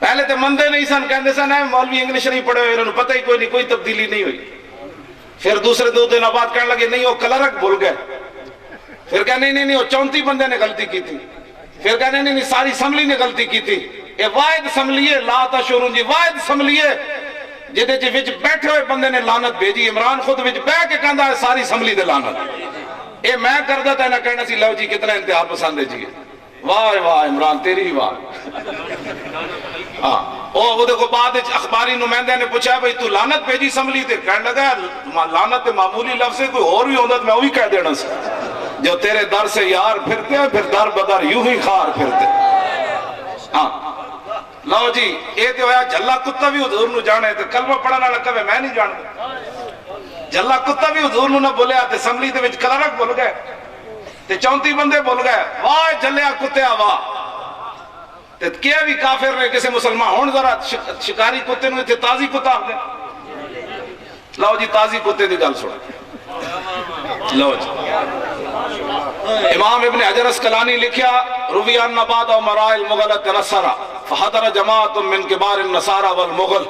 پہلے تو مندے نہیں سن، کہندے سن اے مولوی انگلش نہیں پڑھے ہوئے، انہوں نے پتہ ہی کوئی نہیں، کوئی تبدیلی نہیں ہوئی۔ پھر دوسرے 2 دن بعد کہنے لگے نہیں وہ کلرک بھول گئے، پھر کہنے نہیں وہ 34 بندے نے غلطی کی تھی، پھر کہنے نہیں ساری اسمبلی نے غلطی کی تھی۔ یہ واحد اسمبلی ہے لا تشعرون جی، واحد اسمبلی ہے جہدے چ وچ بیٹھے ہوئے بندے نے لعنت بھیجی، عمران خود وچ بیٹھ کے کہندا ہے ساری اسمبلی دے لعنت۔ اے میں کردا تے نہ کہنا سی لو جی کتنا انتہا پسند ہے جی، واہ واہ عمران تیری ہی واہ۔ ہاں وہ دیکھو بعد اخباری نمائندے نے پوچھا بھائی تو لعنت بھیجی اسمبلی تے، کہنے لگا لعنت تے معمولی لفظ ہے، کوئی اور بھی ہوندا تے میں وہی کہہ دینا سی، جو تیرے در سے یار پھرتے ہیں پھر در بدر یوں ہی خار پھرتے۔ ہاں لو جی اے تے ہویا جھلا کتا بھی حضور نو جانے تے کلمہ پڑھن والا کہے میں نہیں جاندا، جھلا کتا بھی حضور نو نہ بولیا تے اسمبلی دے وچ کلرک بول گئے تے 34 بندے بول گئے، واہ جھلیا کتیا واہ۔ تے کیا بھی کافر نے کسی مسلمان ہون ذرا شکاری کتے نو تے تازی کتا آکھ دے، لو جی تازی کتے دی گل سن لو جی۔ امام ابن حجر اسقلانی لکھیا روی عن بعض امراء المغل تنصرا فحضر جماعت من کبار النصارى والمغل۔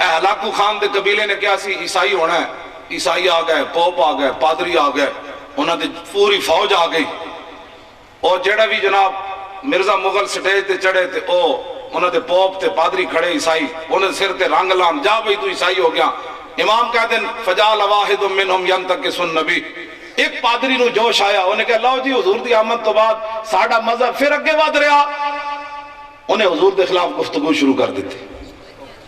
اے ہلاکو خان دے قبیلے نے کیا سی عیسائی ہونا ہے، عیسائی آ گئے، پوپ آ گئے، پادری آ گئے، انہاں دی پوری فوج آ گئی، اور جڑا بھی جناب مرزا مغل سٹیج تے چڑھے تے او انہاں دے پوپ تے پادری کھڑے عیسائی، انہاں دے سر تے رنگ لان، جا بھئی تو عیسائی ہو گیا۔ امام کہتے ہیں فجال واحد منہم ینتقص النبی، ایک پادری نو جوش آیا، انہیں کہا لو جی حضور دی آمد تو بعد ساڑھا مذہب پھر اگے ود رہا، انہیں حضور دے خلاف گفتگو شروع کر دیتی۔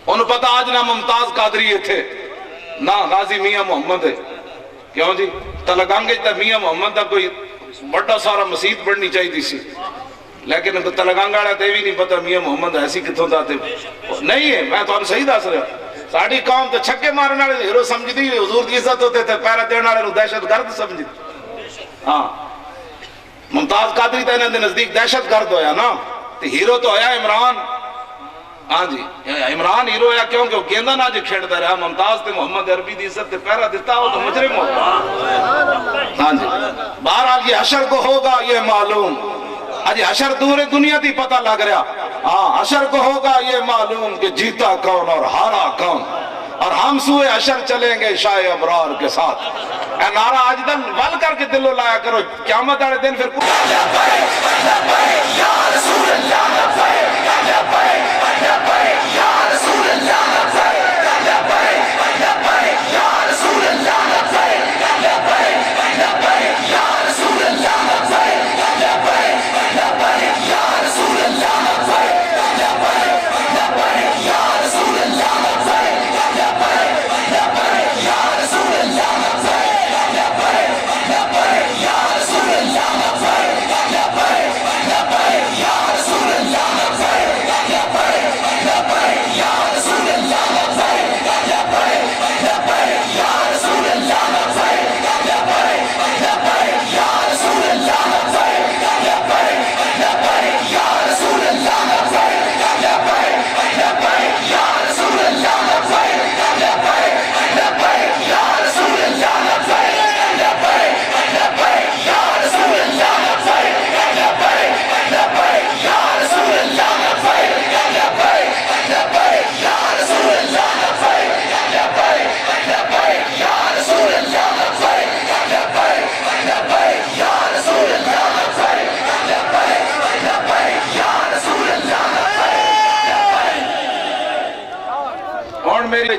انہوں پتہ آج نہ ممتاز قادری تھے نہ غازی میاں محمد ہے، کیوں جی تلگانگے تا میاں محمد دا کوئی بڑا سارا مسجد بڑھنی چاہیے تھی سی، لیکن تلگانگا والا تے بھی نہیں پتہ میاں محمد ایسی کتوں دا تے نہیں ہے۔ میں تو صحیح دس رہا، ساڑی قوم تو چھکے مارن والے ہیرو سمجھ دی، حضور دی عزت ہوتے تھے پیرا دین والے نو دہشت گرد سمجھ دی۔ ہاں ممتاز قادری تے انہاں دے نزدیک دہشت گرد ہویا نا، تے ہیرو تو ہویا عمران۔ ہاں جی عمران ہیرو ہویا کیوں کہ وہ گیندا نہ جو کھیڑدا رہا، ممتاز تے محمد عربی دی عزت تے پیرا دیتا ہو تو مجرم ہوتا۔ ہاں جی بہرحال یہ حشر کو ہوگا یہ معلوم، آج حشر دور دنیا دی پتہ لگ رہا، ہاں حشر کو ہوگا یہ معلوم کہ جیتا کون اور ہارا کون، اور ہم سوئے حشر چلیں گے شاہ ابرار کے ساتھ۔ اے نعرہ آج دن ول کر کے دلو لایا کرو، قیامت والے دن پھر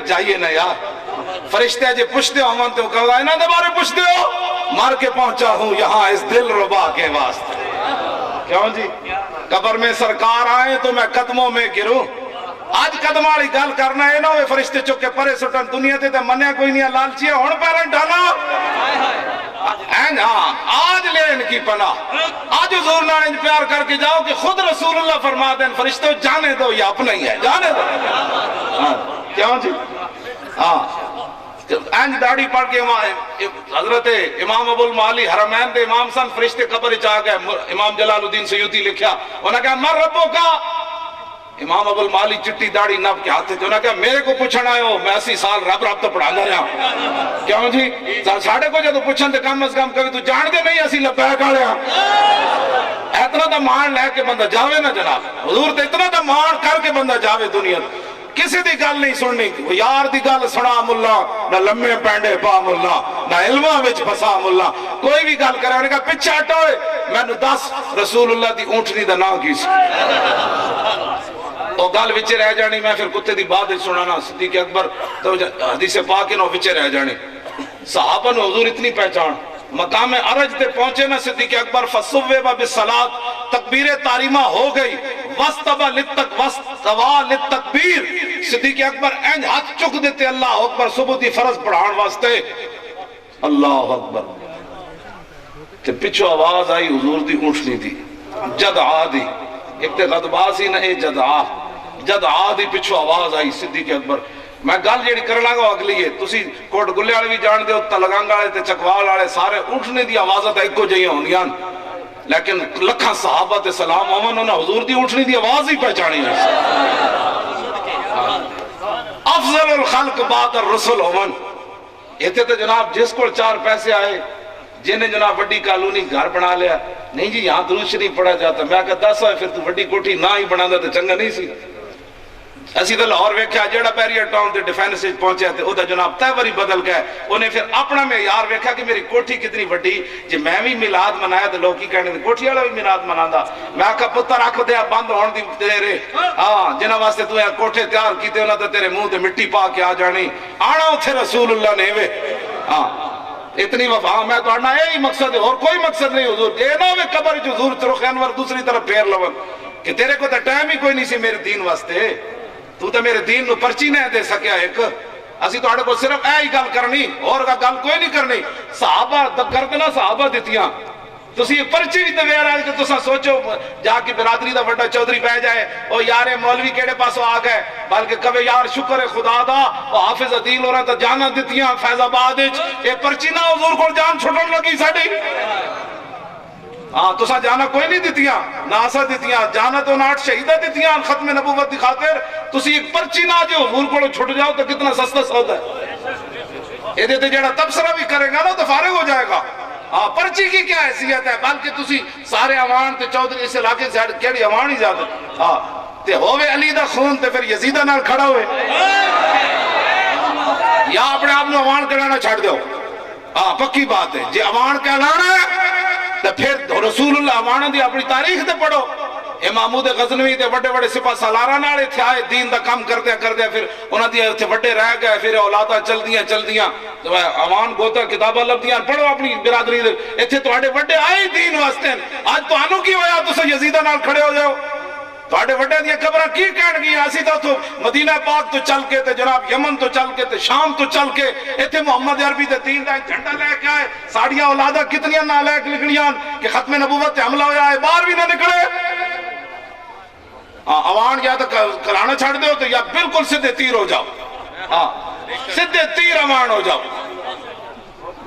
جائیے نا یار، فرشتے جے پوچھتے ہو من تو کہا انہاں دے بارے پوچھتے ہو، مار کے پہنچا ہوں یہاں اس دل ربا کے واسطے۔ کیوں جی قبر میں سرکار آئے تو میں قدموں میں گروں، آج قدم والی گل کرنا ہے نا، فرشتے چک کے پرے سٹن دنیا تے تے منیا کوئی نہیں، لالچی ہے ہن پیریں ڈالا۔ ہاں آج لے ان کی پناہ، آج حضور نال انج پیار کر کے جاؤ کہ خود رسول اللہ فرما دیں فرشتوں جانے دو یہ اپنا ہی ہے، جانے دو۔ کیوں جی ہاں انج داڑھی پڑھ کے حضرت امام ابو المعالی حرمین دے امام سن، فرشتے قبر چ آ گئے، امام جلال الدین سیوطی لکھیا، انہاں کہا من ربو کا، امام ابو المالی چٹی داڑھی نب کے ہاتھ جو نہ کہ میرے کو پوچھنا ہے ہو میں 80 سال رب رب تو پڑھانا رہا کیوں جی ساڑھے کو جب پوچھن دے کم از کم کبھی تو جان دے نہیں اسی لبیک آ رہا اتنا دا مان لے کے بندہ جاوے نا جناب حضور تے اتنا دا مان کر کے بندہ جاوے دنیا کسی دی گل نہیں سننی وہ یار دی گل سنا ملا نہ لمے پینڈے پا ملا نہ علمہ وچ پسا ملا کوئی بھی گل کرے انہوں نے کہا پچھا ہٹوئے میں نے 10 رسول اللہ دی اونٹنی دا نام کی سی وہ گل وچے رہ جانی میں پھر کتے دی بات سنانا صدیق اکبر تو حدیث پاک نو وچے رہ جانی صحابہ نے حضور اتنی پہچان مقام عرج تے پہنچے نا صدیق اکبر فصوبہ بالصلاۃ تکبیر تاریمہ ہو گئی وستوا للتکبیر صدیق اکبر اینج ہاتھ چک دیتے اللہ اکبر صبح دی فرض پڑھان واسطے اللہ اکبر تے پچھو آواز آئی حضور دی اونٹنی تھی جدعا دی ایک تے غدباسی نہ اے جدعا دی پچھو آواز آئی صدیق اکبر میں گل جیڑی کرنا گا اگلی ہے تسی کوٹ گلے والے بھی جان دے ہو تلگانگ والے تے چکوال والے سارے اونٹنے دی آوازت ایک کو جائیں ہوندیاں لیکن لکھاں صحابہ تے سلام آمن انہوں نے حضور دی اونٹنی دی آواز ہی پہچانی ہے افضل الخلق بعد الرسل آمن ایتے تے جناب جس کو 4 پیسے آئے جنہیں جناب وڈی کالونی گھر بنا لیا نہیں جی یہاں درود شریف پڑھا جاتا میں کہا 10 ہوئے پھر تو وڈی کوٹھی نہ ہی بنا دا تو چنگا نہیں سی اسی تو لاہور ویکھیا جیڑا پیریئر ٹاؤن تے ڈیفینس پہنچے تے او دا جناب تیوری بدل گئے انہیں پھر اپنا میں یار ویکھیا کہ میری کوٹھی کتنی وڈی جی میں بھی میلاد منایا تے لوگ کی کہنے تے کوٹھی والا بھی میلاد مناندا میں کہا پتر رکھ دے بند ہون دی تیرے ہاں جنہاں واسطے تو کوٹھے تیار کیتے انہاں تے تیرے منہ تے مٹی پا کے آ جانی آنا اتھے رسول اللہ نے وے ہاں اتنی وفا میں تو آنا یہی مقصد ہے اور کوئی مقصد نہیں حضور اے نہ ہوئے قبر جو حضور چرخ انور دوسری طرف پھیر لون کہ تیرے کو تو ٹائم ہی کوئی نہیں سی میرے دین واسطے تو تے میرے دین نو پرچی نہیں دے سکیا ایک اسی تو آڑے کو صرف اے ہی گل کرنی اور کا گل کوئی نہیں کرنی صحابہ کردنا صحابہ دیتیاں تسی یہ پرچی بھی دویر آئے کہ تسا سوچو جا کے برادری دا وڈا چودری پہ جائے او یار مولوی کیڑے پاسو آ گئے بلکہ کبھی یار شکر خدا دا او حافظ عدیل اور تا جانا دیتیاں فیض آباد اے پرچی نہ حضور کو جان چھوٹن لگی ساڑی ہاں تسا جانا کوئی نہیں دیتیاں ناسا دیتیاں جانا تو ناٹ شہیدہ دیتیاں ختم نبوت دی خاطر تسی ایک پرچی نہ جو حضور کو چھوٹ جاؤ تو کتنا سستا سودا ہے اے دیتے جڑا تبصرہ بھی کرے گا نا تو فارغ ہو جائے گا ہاں پرچی کی کیا حیثیت ہے بلکہ تسی سارے عوان تے چودھری اس علاقے سے کیڑی عوان ہی زیادہ ہاں تے ہوئے علی دا خون تے پھر یزیدہ نال کھڑا ہوئے یا اپنے آپ نے عوان کہلانا چھاڑ دو ہاں پکی بات ہے جی عوان کہلانا ہے تو پھر رسول اللہ عوان دی اپنی تاریخ تے پڑھو امامود غزنوی تے بڑے بڑے سپاہ سالارہ نالے تھے آئے دین دا کام کردیا پھر انہاں دی تھے بڑے رہ گئے پھر اولادہ چل دیاں عوان گوتا کتابہ لب دیاں پڑھو اپنی برادری دے ایتھے تو آڑے بڑے آئے دین واسطے آج تو آنو کی ہویا تو سے یزیدہ نال کھڑے ہو جاؤ تو آڑے بڑے دیا قبرہ کی کہن گئی اسی تو مدینہ پاک تو چل کے تے جناب یمن تو چل کے تے شام تو چل کے ایتھے محمد عربی تے دین دا جھنڈا لے کے آئے ساڑیاں اولادہ کتنیاں نالائق لکھنیاں کہ ختم نبوت تے حملہ ہویا ہے باہر بھی نہ نکلے عوان یا تو کرانا چھاڑ دے ہو تو یا بالکل سدھے تیر ہو جاؤ سدھے تیر عوان ہو جاؤ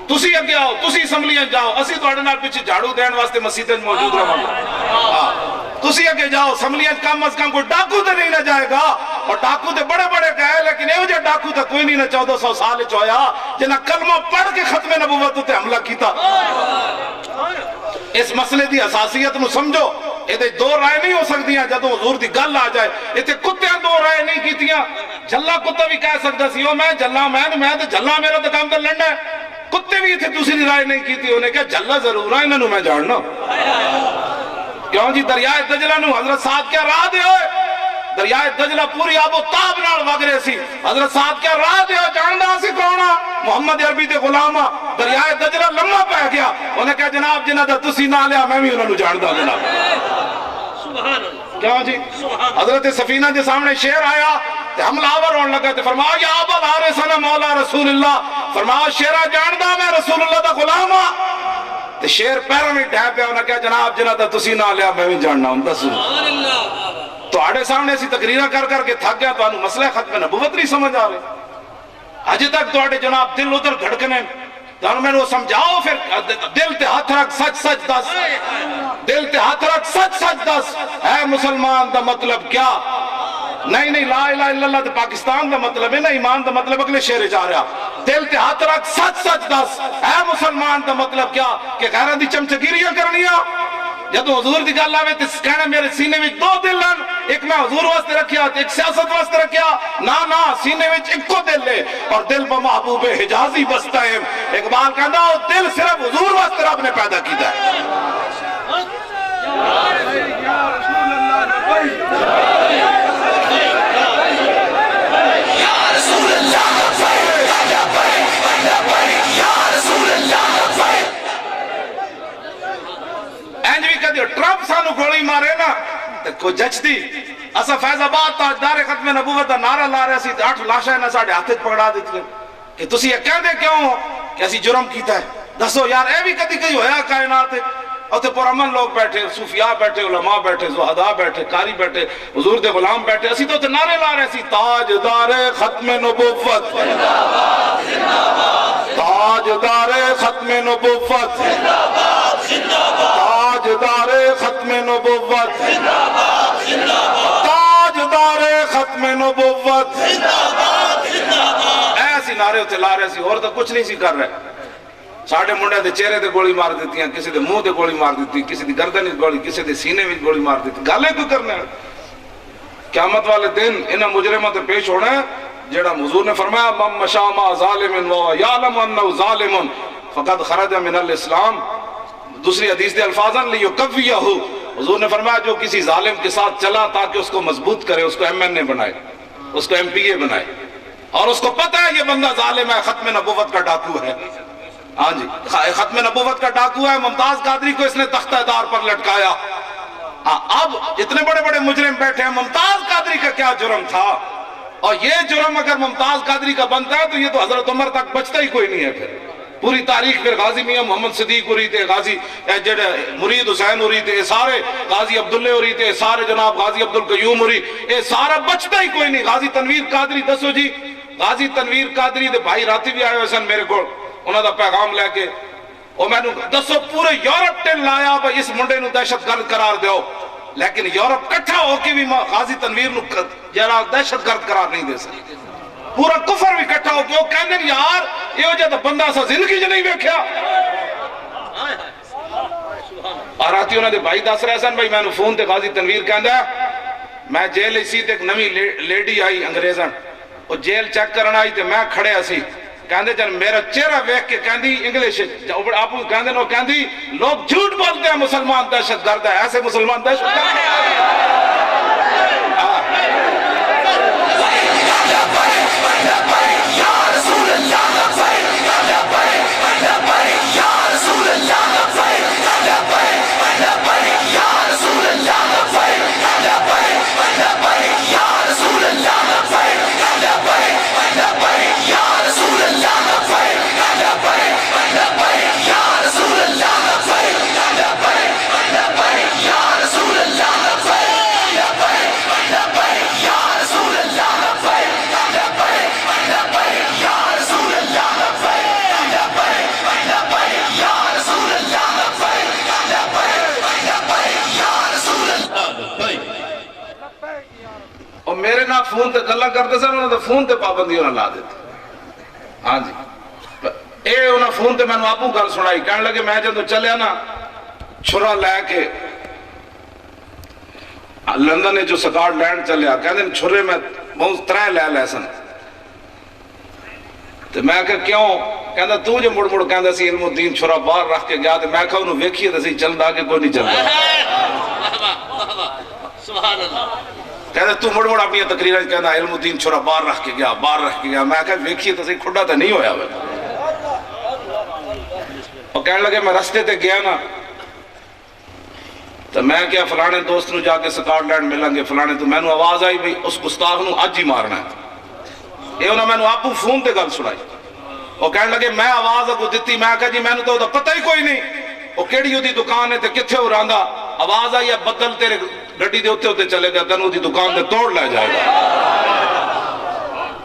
تسی اگے آؤ تسی اسمبلیاں جاؤ اسی تو اڑنال پیچھے جھاڑو دین واسطے مسیدیں موجود رہا تسی اگے جاؤ اسمبلیاں کم از کم کوئی ڈاکو تے نہیں نہ جائے گا اور ڈاکو تے بڑے بڑے گئے لیکن ایو جے ڈاکو تے کوئی نہیں نہ 1400 سال چویا جنہ کلمہ پڑھ کے ختم نبوت تے حملہ کیتا اس مسئلے دی اساسیت نو سمجھو یہ دو رائے نہیں ہو سکتی ہیں جدو حضور دی گل آ جائے یہ کتیاں دو رائے نہیں کیتیاں جھلا کتا بھی کہہ سکتا سی میں جھلا میں تو جھلا میرا تو کام کر لڑنا ہے کتے بھی تھے دوسری رائے نہیں کیتی انہیں کہا جھلا ضرور ہے انہوں میں جاننا کیوں جی دریائے دجلہ نو حضرت سعد کیا راہ دے ہوئے دریائے دجلہ پوری آب و تاب نال وگرے سی حضرت سعد کیا راہ دے ہوئے جاندہ سی کونا محمد عربی دے غلامہ دریائے دجلہ لمحہ پہ گیا انہیں کہا جناب جنہ دا تسی نہ لیا میں بھی انہوں نے جاندہ جناب کیوں جی حضرت سفینہ جے سامنے شیر آیا حملہ آور ہونے لگا فرمایا یا ابا الحارث مولا رسول اللہ فرمایا شیرہ جاندہ میں رسول اللہ دا غلامہ تو شیر پیروں میں ڈھے پہ انہیں کہا جناب جنہ دا تسی نہ لیا میں بھی جاننا ہوں دسو تو آڑے سامنے ایسی تقریرہ کر کے تھک گیا تو انہوں مسئلہ ختم نبوت نہیں سمجھ آ رہے اجی تک تو آڑے جناب دل ادھر دھڑکنے تو انہوں میں نے وہ سمجھاؤ پھر دل تے ہاتھ رکھ سچ سچ دس دل تے ہاتھ رکھ سچ سچ دس اے مسلمان دا مطلب کیا نہیں نہیں، لا الہ الا اللہ تو پاکستان کا مطلب ہے نا، ایمان کا مطلب اگلے شہر جا رہا، دل تے ہاتھ رکھ سچ سچ دس، اے مسلمان کا مطلب کیا کہ غیروں دی چمچگیریاں کرنیاں؟ جدو حضور دی گل آوے تے کہنا میرے سینے وچ دو دل ہیں، ایک میں حضور واسطے رکھیا تے ایک سیاست واسطے رکھیا، نا سینے وچ ایک کو دل ہے، اور دل پہ محبوب حجازی بستا ہے۔ اقبال کہندا وہ دل صرف حضور واسطے رب نے پیدا کیتا ہے۔ ٹرمپ سانو گولی مارے نا تو کوئی جج دی اسا فیض آباد تاجدار ختم نبوت دا نعرہ لا رہے سی 8 لاشاں نے ساڈے ہاتھ پکڑا دیتی کہ تسی یہ کہہ دے کیوں کہ اسی جرم کیتا ہے؟ دسو یار، اے بھی کدی کہیں ہویا کائنات ہے؟ اوتے پرامن لوگ بیٹھے، صوفیاء بیٹھے، علماء بیٹھے، زہداء بیٹھے، قاری بیٹھے، حضور دے غلام بیٹھے، اسی تو نعرے لا رہے سی تاجدار ختم نبوت، تاجدار ختم نبوت، تاجدار ختم نبوت، تاجدار ختم نبوت، ایسی نعرے ہوتے لا رہے سی، اور تو کچھ نہیں سی کر رہے۔ ساڑھے منڈے دے چہرے دے گولی مار دیتی ہیں، کسی دے منہ دے گولی مار دیتی، کسی دی گردن وچ گولی، کسی دے سینے وچ گولی مار دیتی، گالے کوئی کرنے ہیں۔ قیامت والے دن انہاں مجرموں تے پیش ہونا ہے، جیڑا حضور نے فرمایا من مشى مع ظالم وهو يعلم انه ظالم فقد خرج من الاسلام، دوسری حدیث دے الفاظاً لیقویہ، حضور نے فرمایا جو کسی ظالم کے ساتھ چلا تاکہ اس کو مضبوط کرے، اس کو ایم این اے بنائے، اس کو ایم پی اے بنائے، اور اس کو پتہ ہے یہ بندہ ظالم ہے، ختم نبوت کا ڈاکو ہے۔ ہاں جی، ختم نبوت کا ڈاکو ہے، ممتاز قادری کو اس نے تختہ دار پر لٹکایا۔ اب اتنے بڑے بڑے مجرم بیٹھے ہیں، ممتاز قادری کا کیا جرم تھا؟ اور یہ جرم اگر ممتاز قادری کا بنتا ہے تو یہ تو حضرت عمر تک بچتا ہی کوئی نہیں ہے۔ پھر پوری تاریخ پھر غازی میاں محمد صدیق ہو رہی تھے، غازی مرید حسین ہو رہی تھے، سارے غازی عبداللہ ہو رہی تھے، سارے جناب غازی عبدالقیوم ہو رہی، یہ سارا بچتا ہی کوئی نہیں۔ غازی تنویر قادری دسو جی، غازی تنویر قادری دے بھائی راتی بھی آئے ہوئے سن میرے کو، انہوں دا پیغام لے کے، اور میں نے دسو پورے یورپ تے لایا بھائی اس منڈے نو دہشت گرد قرار دیو، لیکن یورپ کٹھا ہو کے بھی غازی تنویر نو جرا دہشت گرد قرار نہیں دے سکتے۔ پورا کفر بھی کٹھا ہو کے وہ کہنے یار یہ جا بندہ سا زندگی جو نہیں ویکھیا۔ اور آتی انہوں نے بھائی دس رہے سن، بھائی میں نے فون تے غازی تنویر کہندا میں جیل اسی تے ایک نوی لیڈی آئی انگریزن، وہ جیل چیک کرنا آئی تے میں کھڑے اسی، کہندے جن میرا چہرہ ویکھ کے کہندی انگلش آپ کہندے نو کہندی لوگ جھوٹ بولتے ہیں مسلمان دہشت گرد ہے، ایسے مسلمان دہشت گرد ہے۔ میرے نہ فون تے گلا کرتے سن، انہوں نے فون تے پابندی انہوں نے لا دیتے۔ ہاں جی، اے انہوں نے فون تے میں نے آپوں گل سنائی، کہنے لگے میں جب چلیا نا چھرا لے کے لندن جو سکاٹ لینڈ چلیا، کہنے چھرے میں بہت 3 لے سن، تو میں کہا کیوں؟ کہندا تو جو مڑ مڑ کہندا سی علم الدین چھرا باہر رکھ کے گیا، تو میں کہا انہوں ویکھیے تو سی چلدا کہ کوئی نہیں چلدا۔ سبحان اللہ۔ کہتے تو مڑ مڑ اپنی تقریر کہنا علم الدین چھوڑا باہر رکھ کے گیا، میں کہا ویکھیے تو صحیح کھڈا تو نہیں ہویا ہوئے۔ اور کہنے لگے میں رستے تے گیا نا تو میں کیا فلانے دوست نو جا کے سکاٹ لینڈ ملیں گے فلانے، تو میں نو آواز آئی بھئی اس گستاخ نو اج ہی مارنا ہے۔ یہ انہوں میں نو آپ فون تے گل سنائی، وہ کہنے لگے میں آواز اگو دیتی، میں کہا جی میں نو تو پتہ ہی کوئی نہیں، وہ کیڑی دی دکان ہے تے کتھے ہو رہندا، آواز آئی ہے بدل تیرے گڈی دے ہوتے چلے گا تینوں دی دکان دے توڑ لے جائے گا۔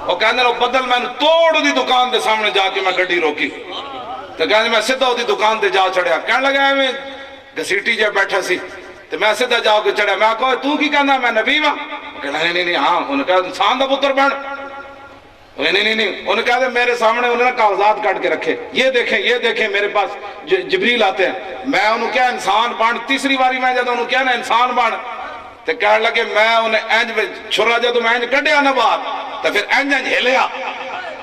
وہ کہنے لو بدل میں توڑ دی دکان دے سامنے جا کے میں گڈی روکی، تو کہنے میں سدھا دی دکان دے جا چڑھیا، کہنے لگا میں گھسیٹی جے بیٹھا سی، تو میں سیدھا جاؤ کے چڑھا، میں کہا تو کی کہنا میں نبی ہاں؟ کہنا نہیں ہاں، انہوں نے کہا انسان دا پتر بن، نہیں انہوں نے کہا میرے سامنے انہوں نے کاغذات کاٹ کے رکھے، یہ دیکھیں میرے پاس جبریل آتے ہیں، میں انہوں کیا انسان بن، تیسری باری میں جب انہوں کیا نا انسان بن، تو کہنے لگے میں انہیں اینج چھرا جب میں اینج کٹیا نہ باہر تو پھر اینج ہلیا،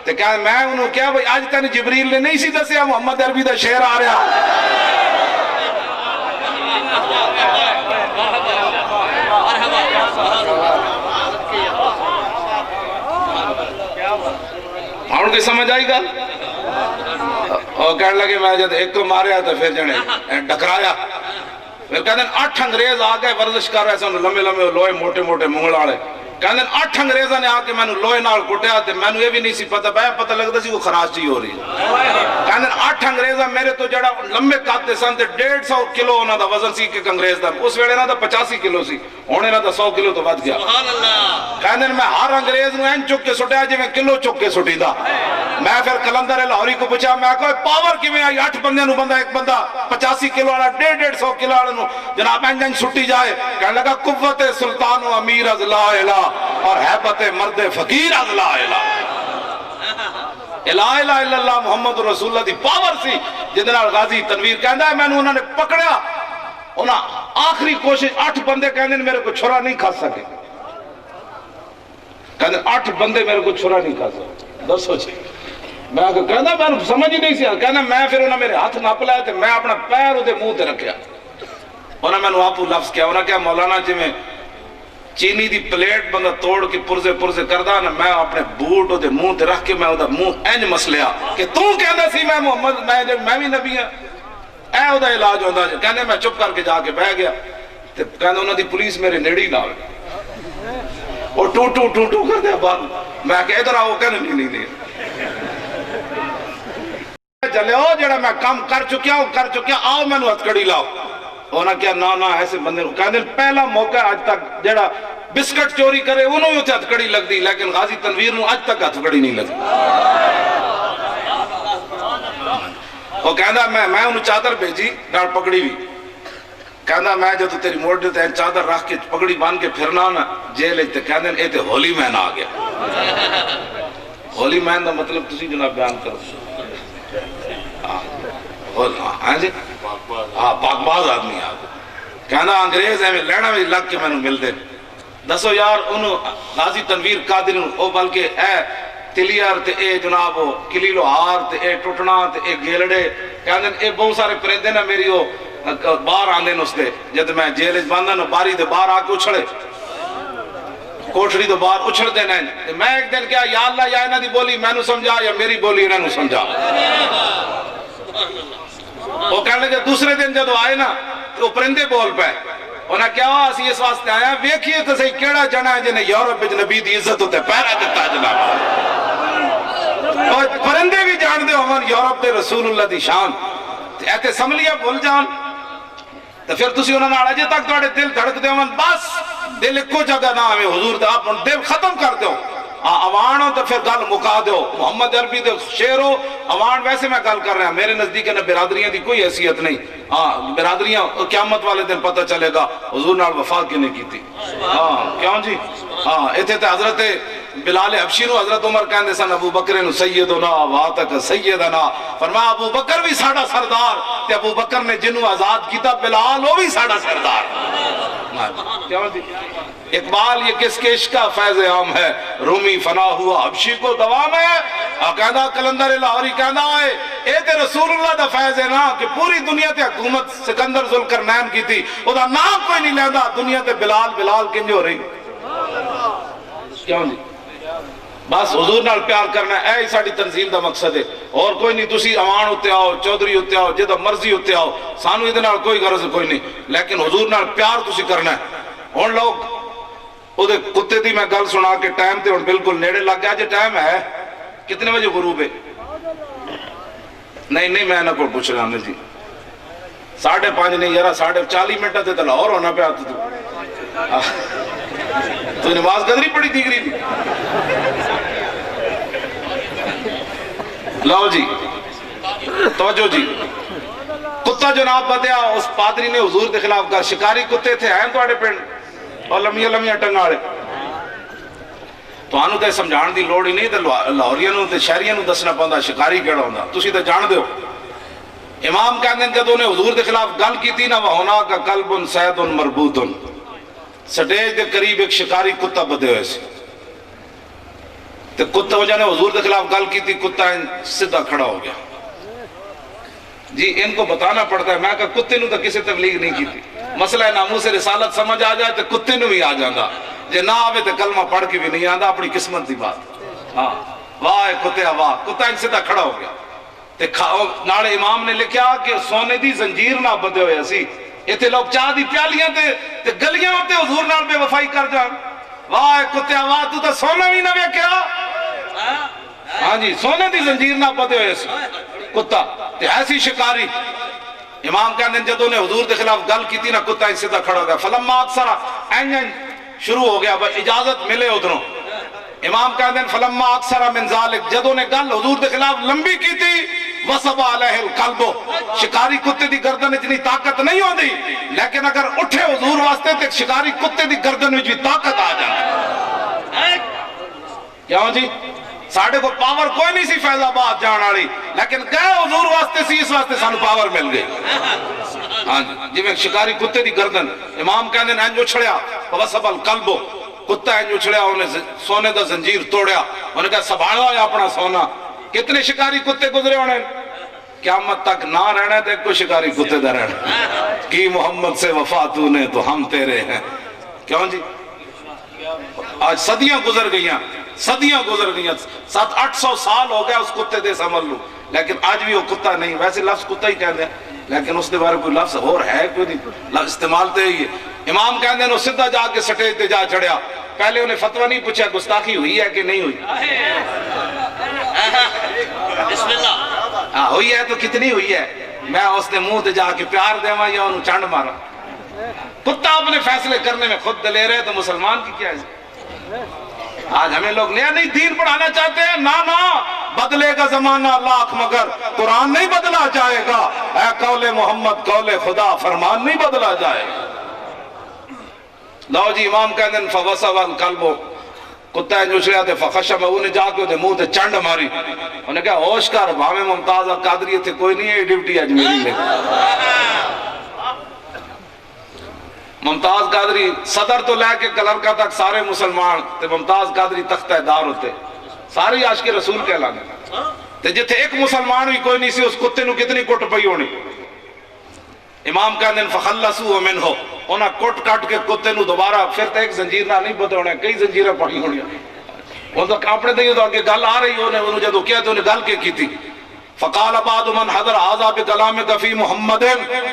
تو کہا میں انہوں کیا بھئی آج تین جبریل نے نہیں سی دسیا محمد عربی دا شعر آ رہا، ہاں کی سمجھ آئی گا؟ اور کہنے لگے میں جب ایک کو ماریا تو پھر جنے ڈکرایا، پھر کہتے ہیں 8 انگریز آگئے ورزش کر رہے سن، لمبے لوہے موٹے منگل آڑے، کہتے ہیں 8 انگریزاں نے آکے میں نے لوہے نال کٹیا تے میں نے یہ بھی نہیں سی پتہ لگتا سی وہ خراش چی ہو رہی ہے، کہتے ہیں 8 انگریزاں میرے تو جڑا لمبے کاتے سن تے 150 کلو انہاں دا وزن سی کہ انگریز دا، اس ویلے نہ دا 85 کلو سی، ہونے نہ دا 100 کلو تو بات گیا، کہتے ہیں میں ہر انگریز نو این چک کے سٹیا جی میں کلو چک کے سٹی دا، میں پھر کلندر لاہوری کو پوچھا میں کہا پاور کی میں آئی 8 بندے نو بندہ ایک بندہ 85 کلو والا 150 کلو والا نو جناب انجن سٹی جائے، کہنے لگا قوت سلطان و امیر از لا الہ اور حیبت مرد فقیر از لا الہ، لا الہ الا اللہ محمد رسول اللہ دی پاور سی جدنا غازی تنویر کہندا ہے میں نے انہوں نے پکڑیا، انہاں آخری کوشش 8 بندے کہنے میرے کو چھرا نہیں کھا سکے، کہنے 8 بندے میرے کو چھرا نہیں کھا سکے، دسو جی میں کہنا میں سمجھ ہی نہیں سی، کہنا میں پھر انہوں میرے ہاتھ ناپ لیا تے میں اپنا پیر دے منہ تے رکھیا، انہوں میں نے آپ لفظ کیا، انہوں نے کہا مولانا جی میں چینی دی پلیٹ بندہ توڑ کے پرزے کردہ نا میں اپنے بوٹ دے منہ تے رکھ کے میں دا منہ اینج مسلیا کہ تو کہنا سی میں محمد میں بھی نبی ہاں، اے دا علاج ہوندہ جی، کہنے میں چپ کر کے جا کے بہ گیا، کہنے انہوں دی پولیس میرے نیڑی نہ ہوئے، اور ٹو کر دیا بات، میں کہ ادھر آؤ، کہنے نہیں چلے ہو جڑا میں کام کر چکیا آؤ میں نو ہتکڑی لاؤ، ہونا کیا نا ایسے بندے کہنے پہلا موقع آج تک جڑا بسکٹ چوری کرے انہوں ہی ہتکڑی لگ دی، لیکن غازی تنویر نو آج تک ہتکڑی نہیں لگ دی، وہ کہنا میں انہوں چادر بھیجی ڈال پکڑی بھی، کہنا میں جو تیری موڑ تے چادر رکھ کے پکڑی بان کے پھرنا نا جیل تے کہنے اے تے ہولی مین آ گیا، ہولی مین دا مطلب تسی جناب بیان کرو، ہاں جی پاک باز آدمی آگے، کہنا انگریز ہے میں لینا میں لگ کے میں نے مل دے، دسو یار انہوں غازی تنویر قادر او بلکہ اے تلیار تے اے جناب کلیلو ہار تے اے ٹوٹنا تے اے گیلڑے، کہنے اے بہت سارے پرندے نا میری وہ باہر آندے نستے، جد میں جیل باندھا نا باری دے باہر آ کے اچھڑے، کوٹھڑی تو باہر اچھڑ دینا ہے، میں ایک دن کیا یا اللہ یا انہاں دی بولی میں نو سمجھا یا میری بولی انہاں نو سمجھا، وہ کہنے لگے دوسرے دن جب آئے نا تو پرندے بول پہ، انہاں کیا ہوا اسی اس واسطے آیا ویکھئے تو صحیح کیڑا جنا ہے جنہیں یورپ بچ نبی دی عزت ہوتے پیرا دیتا جناب، اور پرندے بھی جان دے ہوں یورپ دے رسول اللہ دی شان، ایتے سملیہ بھول جان، تو پھر تسی انہوں نے آڑا جے تک توڑے دل دھڑک دے ہوں بس دل کو جگہ نہ ہمیں حضور دے آپ دل ختم کر دے ہوں، اوانوں تو پھر گل مکا دو، محمد عربی دے شیرو اوان ویسے میں گل کر رہا ہوں، میرے نزدیک ہے برادریاں دی کوئی حیثیت نہیں، برادریاں قیامت والے دن پتہ چلے گا حضور نال وفا کنے کی تھی، کیوں جی ایتھے تے حضرت بلال حبشی نو حضرت عمر کہندے سن ابو بکر نو سیدنا واتک سیدنا، فرمایا ابو بکر بھی ساڑا سردار، تے ابو بکر نے جنو آزاد کیتا بلال وہ بھی ساڑا سردار، کیوں جی اقبال یہ کس کے عشق کا فیض عام ہے، رومی فنا ہوا حبشی کو دوام ہے، کہندہ کلندر لاہوری کہندہ ہے اے تے رسول اللہ دا فیض ہے نا کہ پوری دنیا تے حکومت سکندر ذوالقرنین کی تھی، او دا نام کوئی نہیں لیندہ دنیا تے بلال کنج ہو رہی، کیوں جی بس حضور نال پیار کرنا ہے، اے ساڑی تنظیم دا مقصد ہے، اور کوئی نہیں تسی اوان ہوتے آؤ چودری ہوتے آؤ جدہ مرضی ہوتے آؤ، سانو ادھے نال کوئی غرض کوئی نہیں، لیکن حضور نال پیار تسی کرنا ہے، اور لوگ او دے کتے دی میں گل سنا کے ٹائم تے اور بالکل نیڑے لگ گیا جے ٹائم ہے کتنے بجے غروب ہے، نہیں میں نہ کوئی پوچھ رہا ہوں جی 5:30 نہیں یارا 40 منٹہ تے لاہور ہونا پہ آتا تو نماز قدری پڑی دیگری تھی، لاؤ جی توجہ جی، کتا جناب بدیا اس پادری نے حضور کے خلاف کہا شکاری کتے تھے ہیں تواڈے پنڈ اور لمیاں لمیاں ٹنگاڑے تانوں تے سمجھان دی لوڑ ہی نہیں تے لاہوریاں نوں تے شہریاں نوں دسنا پوندا شکاری کیڑا ہوندا تسی تے جان دیو امام کہندے جدوں نے حضور دے خلاف گل کیتی نا وہنا کا قلب سید مربوط سٹیج دے قریب ایک شکاری کتا بدے ہوئے سی تے کتا وجہ نے حضور دے خلاف گل کیتی کتا سیدھا کھڑا ہو گیا جی ان کو بتانا پڑتا ہے میں کہا کتے نوں تو کسی تبلیغ نہیں کیتی مسئلہ ناموس رسالت سمجھ آ جائے تو کتے نوں بھی آ جاندہ جے نہ آوے تو کلمہ پڑھ کے بھی نہیں آندہ اپنی قسمت دی بات ہاں واہ کتے واہ کتا ان سیدھا کھڑا ہو گیا تے ناڑے امام نے لکھیا کہ سونے دی زنجیر نہ بدے ہوئے سی ایتھے لوگ چاہ دی پیالیاں تے گلیاں ہوتے حضور نال بے وفائی کر جان واہ کتے واہ تو سونا بھی نہ ویکھیا ہاں جی سونے دی زنجیر نہ بدے ہوئے سی کتا تے ایسی شکاری امام کہنے جدوں نے حضور دے خلاف گل کی تھی نا کتا اس سیدھا کھڑا ہو گیا فلما اکثرا اینجن شروع ہو گیا اجازت ملے ادھروں امام کہتے ہیں فلما اکثر من ذالک جدوں نے گل حضور دے خلاف لمبی کی تھی وصب علیہ القلب شکاری کتے دی گردن اتنی طاقت نہیں ہوتی لیکن اگر اٹھے حضور واسطے تے شکاری کتے دی گردن وچ بھی طاقت آ جائے کیوں جی ساڑھے کو پاور کوئی نہیں سی فیض آباد جان والی لیکن گئے حضور واسطے سی اس واسطے سانو پاور مل گئی ہاں جی میں شکاری کتے دی گردن امام کہنے نے انجو چھڑیا وصب القلب کتا انجو چھڑیا انہیں سونے دا زنجیر توڑیا انہیں کہا سبھالا ہے اپنا سونا کتنے شکاری کتے گزرے ہونے قیامت تک نہ رہنا ہے کوئی شکاری کتے دا رہنا کی محمد سے وفا تو نے تو ہم تیرے ہیں کیوں جی آج صدیاں گزر گئیاں 700-800 سال ہو گیا اس کتے دے سمجھ لوں لیکن آج بھی وہ کتا نہیں ویسے لفظ کتا ہی کہتے ہیں لیکن اس دے بارے کوئی لفظ اور ہے کوئی نہیں لفظ استعمال تے ہی ہے امام کہتے ہیں وہ سدھا جا کے سٹیج تے جا چڑھیا پہلے انہیں فتوہ نہیں پوچھا گستاخی ہوئی ہے کہ نہیں ہوئی بسم اللہ ہاں ہوئی ہے تو کتنی ہوئی ہے میں اس نے منہ تے جا کے پیار دیواں یا انہوں چانڈ مارا کتا اپنے فیصلے کرنے میں خود دلیر ہے تو مسلمان کی کیا ہے آج ہمیں لوگ نیا نہیں دین پڑھانا چاہتے ہیں نا بدلے گا زمانہ لاکھ مگر قرآن نہیں بدلا جائے گا اے قول محمد قول خدا فرمان نہیں بدلا جائے گا لو جی امام کہتے ہیں فوصب القلب کتا ہے جوشریا تھے فخشم انہیں جا کے انہیں منہ تے چنڈ ماری انہیں کہا ہوش کر بھامے ممتاز قادری تھے کوئی نہیں ہے ڈیوٹی آج میری لے ممتاز قادری صدر تو لے کے کلرکا تک سارے مسلمان تے ممتاز قادری تختہ دار ہوتے سارے عاشق رسول کہلانے تے جتھے ایک مسلمان بھی کوئی نہیں سی اس کتے نو کتنی کٹ پئی ہونی امام کہندے فخلصوا منہ انہاں کٹ کٹ کے کتے نو دوبارہ پھر تے ایک زنجیر نہ نہیں پتہ ہونا کئی زنجیریں پڑی ہونی ان تو اپنے دے تو آگے گل آ رہی ہونے انہوں جدو کیا تو انہیں گل کے کی تھی فقال بعد من حضر آزا بکلام کفی محمد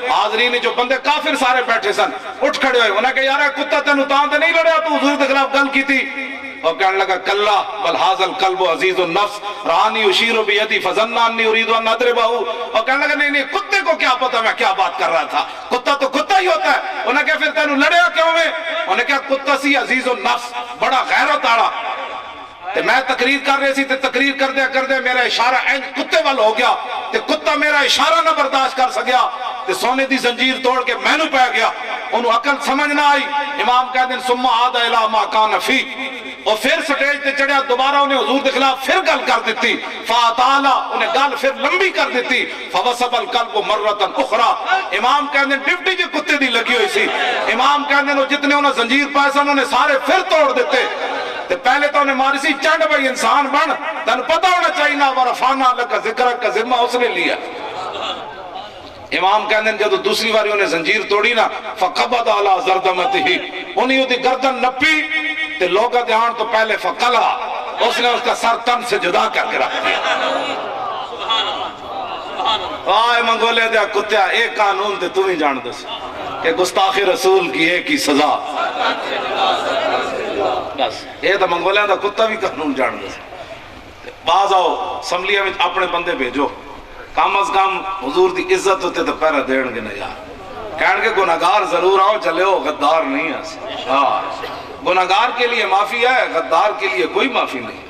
حاضرین جو بندے کافر سارے بیٹھے سن اٹھ کھڑے ہوئے انہیں کہا یارا کتا تینو تاں تے نہیں لڑیا تو حضور کے خلاف گل کی تھی اور کہنے لگا کلا بل حاضر القلب عزیز النفس رانی اشیر بیدی فظنانی اريد ان اضربہ اور کہنے لگا نہیں کتے کو کیا پتا میں کیا بات کر رہا تھا کتا تو کتا ہی ہوتا ہے انہیں کہا پھر تینو لڑیا کیوں میں انہیں کہا کتا سی عزیز النفس بڑا غیرت آڑا تے میں تقریر کر رہے سی تے تقریر کر دے میرا اشارہ کتے وال ہو گیا تے کتا میرا اشارہ نہ برداشت کر سکیا تے سونے دی زنجیر توڑ کے میں نو پہ گیا انہوں عقل سمجھ نہ آئی امام کہتے ہیں ثم عاد الى ما كان فی اور پھر سٹیج تے چڑھیا دوبارہ انہیں حضور کے خلاف پھر گل کر دیتی فاطالا انہیں گل پھر لمبی کر دیتی فوصب القلب مرتا اخرى امام کہتے ہیں ڈپٹی جو کتے دی لگی ہوئی سی امام کہتے ہیں جتنے انہیں زنجیر پائے سن انہیں سارے پھر توڑ دیتے تے پہلے تو انہیں ماری سی چنڈ بھائی انسان بن تن پتہ ہونا چاہیے نا ورفانا لکا ذکر کا ذمہ اس نے لیا امام کہتے ہیں جب دوسری باری انہیں زنجیر توڑی نا فقبض علی زردمتہی انہیں دی گردن نپی تے لوگا دھیان تو پہلے فقلا اس نے اس کا سر تن سے جدا کر کے رکھ دیا آئے منگولے دیا کتیا ایک قانون تے تمہیں جان دس کہ گستاخ رسول کی ایک ہی سزا بس یہ تو منگولے دا کتا بھی قانون جان دس باز آؤ اسمبلیہ میں اپنے بندے بھیجو کم از کم حضور دی عزت ہوتے تو پیرہ دیڑ گے نہ یار کہنے کے گناہگار ضرور آؤ چلے ہو غدار نہیں ہے گناہگار کے لیے معافی ہے غدار کے لیے کوئی معافی نہیں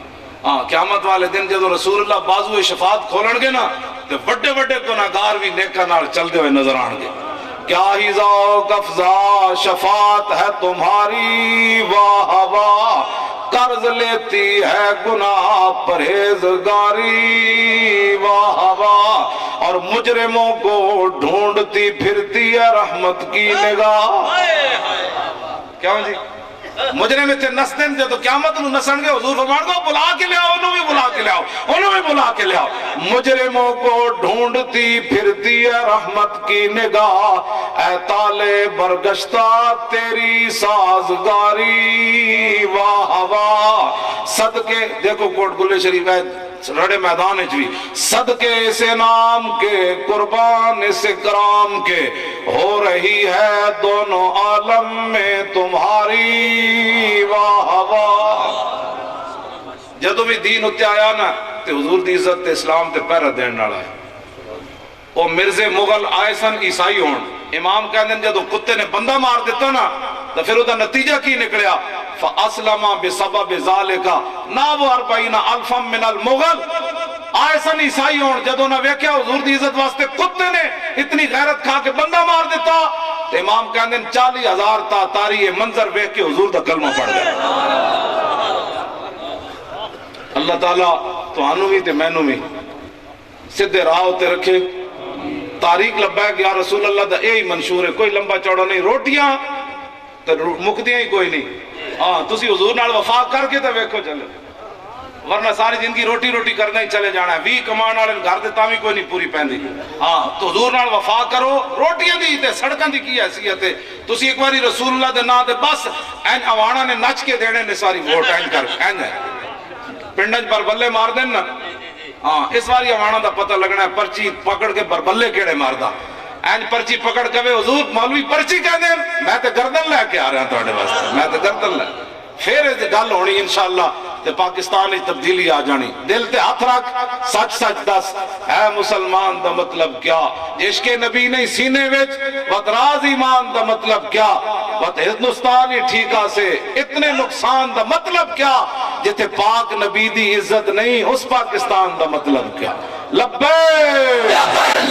ہاں قیامت والے دن جدو رسول اللہ بازو شفاعت کھولن گے نا تو بڑے بڑے گناہگار بھی نیکاں نال چلتے ہوئے نظر آن گے. کیا ہی ذوق افزا شفاعت ہے تمہاری، واہ واہ قرض لیتی ہے گناہ پرہیزگاری، واہ واہ اور مجرموں کو ڈھونڈتی پھرتی ہے رحمت کی نگاہ. کیا جی مجرم اتنے نسدن جدو قیامت نو نسن گے حضور فرمان کو بلا کے لے آؤ، انہوں بھی بلا کے لے آؤ، انہوں بھی بلا کے لے آؤ. مجرموں کو ڈھونڈتی پھرتی ہے رحمت کی نگاہ، اے تالے برگشتہ تیری سازگاری، واہ واہ صدقے. دیکھو کوٹ گلے شریف ہے رڑے میدان بھی، صدقے سے نام کے قربان سے کرام کے ہو رہی ہے دونوں عالم میں تمہاری، واہ واہ. جدو بھی دین اتے آیا نا تے حضور دی عزت تے اسلام تے پہرہ دین نالا ہے. وہ مرزے مغل آئے سن عیسائی ہون، امام کہندے جدو کتے نے بندہ مار دیتا نا تو پھر وہ نتیجہ کی نکلیا فَأَسْلَمَ بِسَبَبِ ذَلِكَ نَابُ 40 أَلْفًا مِنَ الْمُغَلِ. آئے سن عیسائی ہون جدو نہ ویکھیا حضور دی عزت واسطے کتے نے اتنی غیرت کھا کے بندہ مار دیتا تو امام کہندے 40,000 تا تاری یہ منظر ویکھ کے حضور دا کلمہ پڑھ گیا. اللہ تعالیٰ تو آنو بھی تے مینو بھی سدھے راہ ہوتے رکھے. تاریخ لبیک یا رسول اللہ دا یہی منشور ہے، کوئی لمبا چوڑا نہیں. روٹیاں تو مکدیاں ہی کوئی نہیں. ہاں تسی حضور نال وفا کر کے تو ویکھو چلے، ورنہ ساری زندگی روٹی روٹی کرنا ہی چلے جانا ہے. 20 کمان والے گھر دے تاں بھی کوئی نہیں پوری پیندی. ہاں تو حضور نال وفا کرو. روٹیاں دی تے سڑکاں دی کی حیثیت ہے؟ تسی ایک باری رسول اللہ دے نام تے بس این عوانہ نے نچ کے دینے نے ساری ووٹ این کر این ہے پنڈنج پر بلے مار دین نا. ہاں اس باری عوانہ دا پتہ لگنا ہے پرچی پکڑ کے بربلے کیڑے مار دا. این پرچی پکڑ کے حضور مولوی پرچی کہہ دیں میں تے گردن لے کے آ رہا ہوں تواڈے واسطے، میں تے گردن لے. پھر گل ہونی انشاءاللہ تے پاکستان میں تبدیلی آ جانی. دل تے ہاتھ رکھ سچ سچ دس اے مسلمان دا مطلب کیا؟ عشق نبی نہیں سینے وچ وطراز ایمان دا مطلب کیا؟ وط ہندوستانی ٹھیکا سے اتنے نقصان دا مطلب کیا؟ جتے پاک نبی دی عزت نہیں اس پاکستان دا مطلب کیا؟ لبیک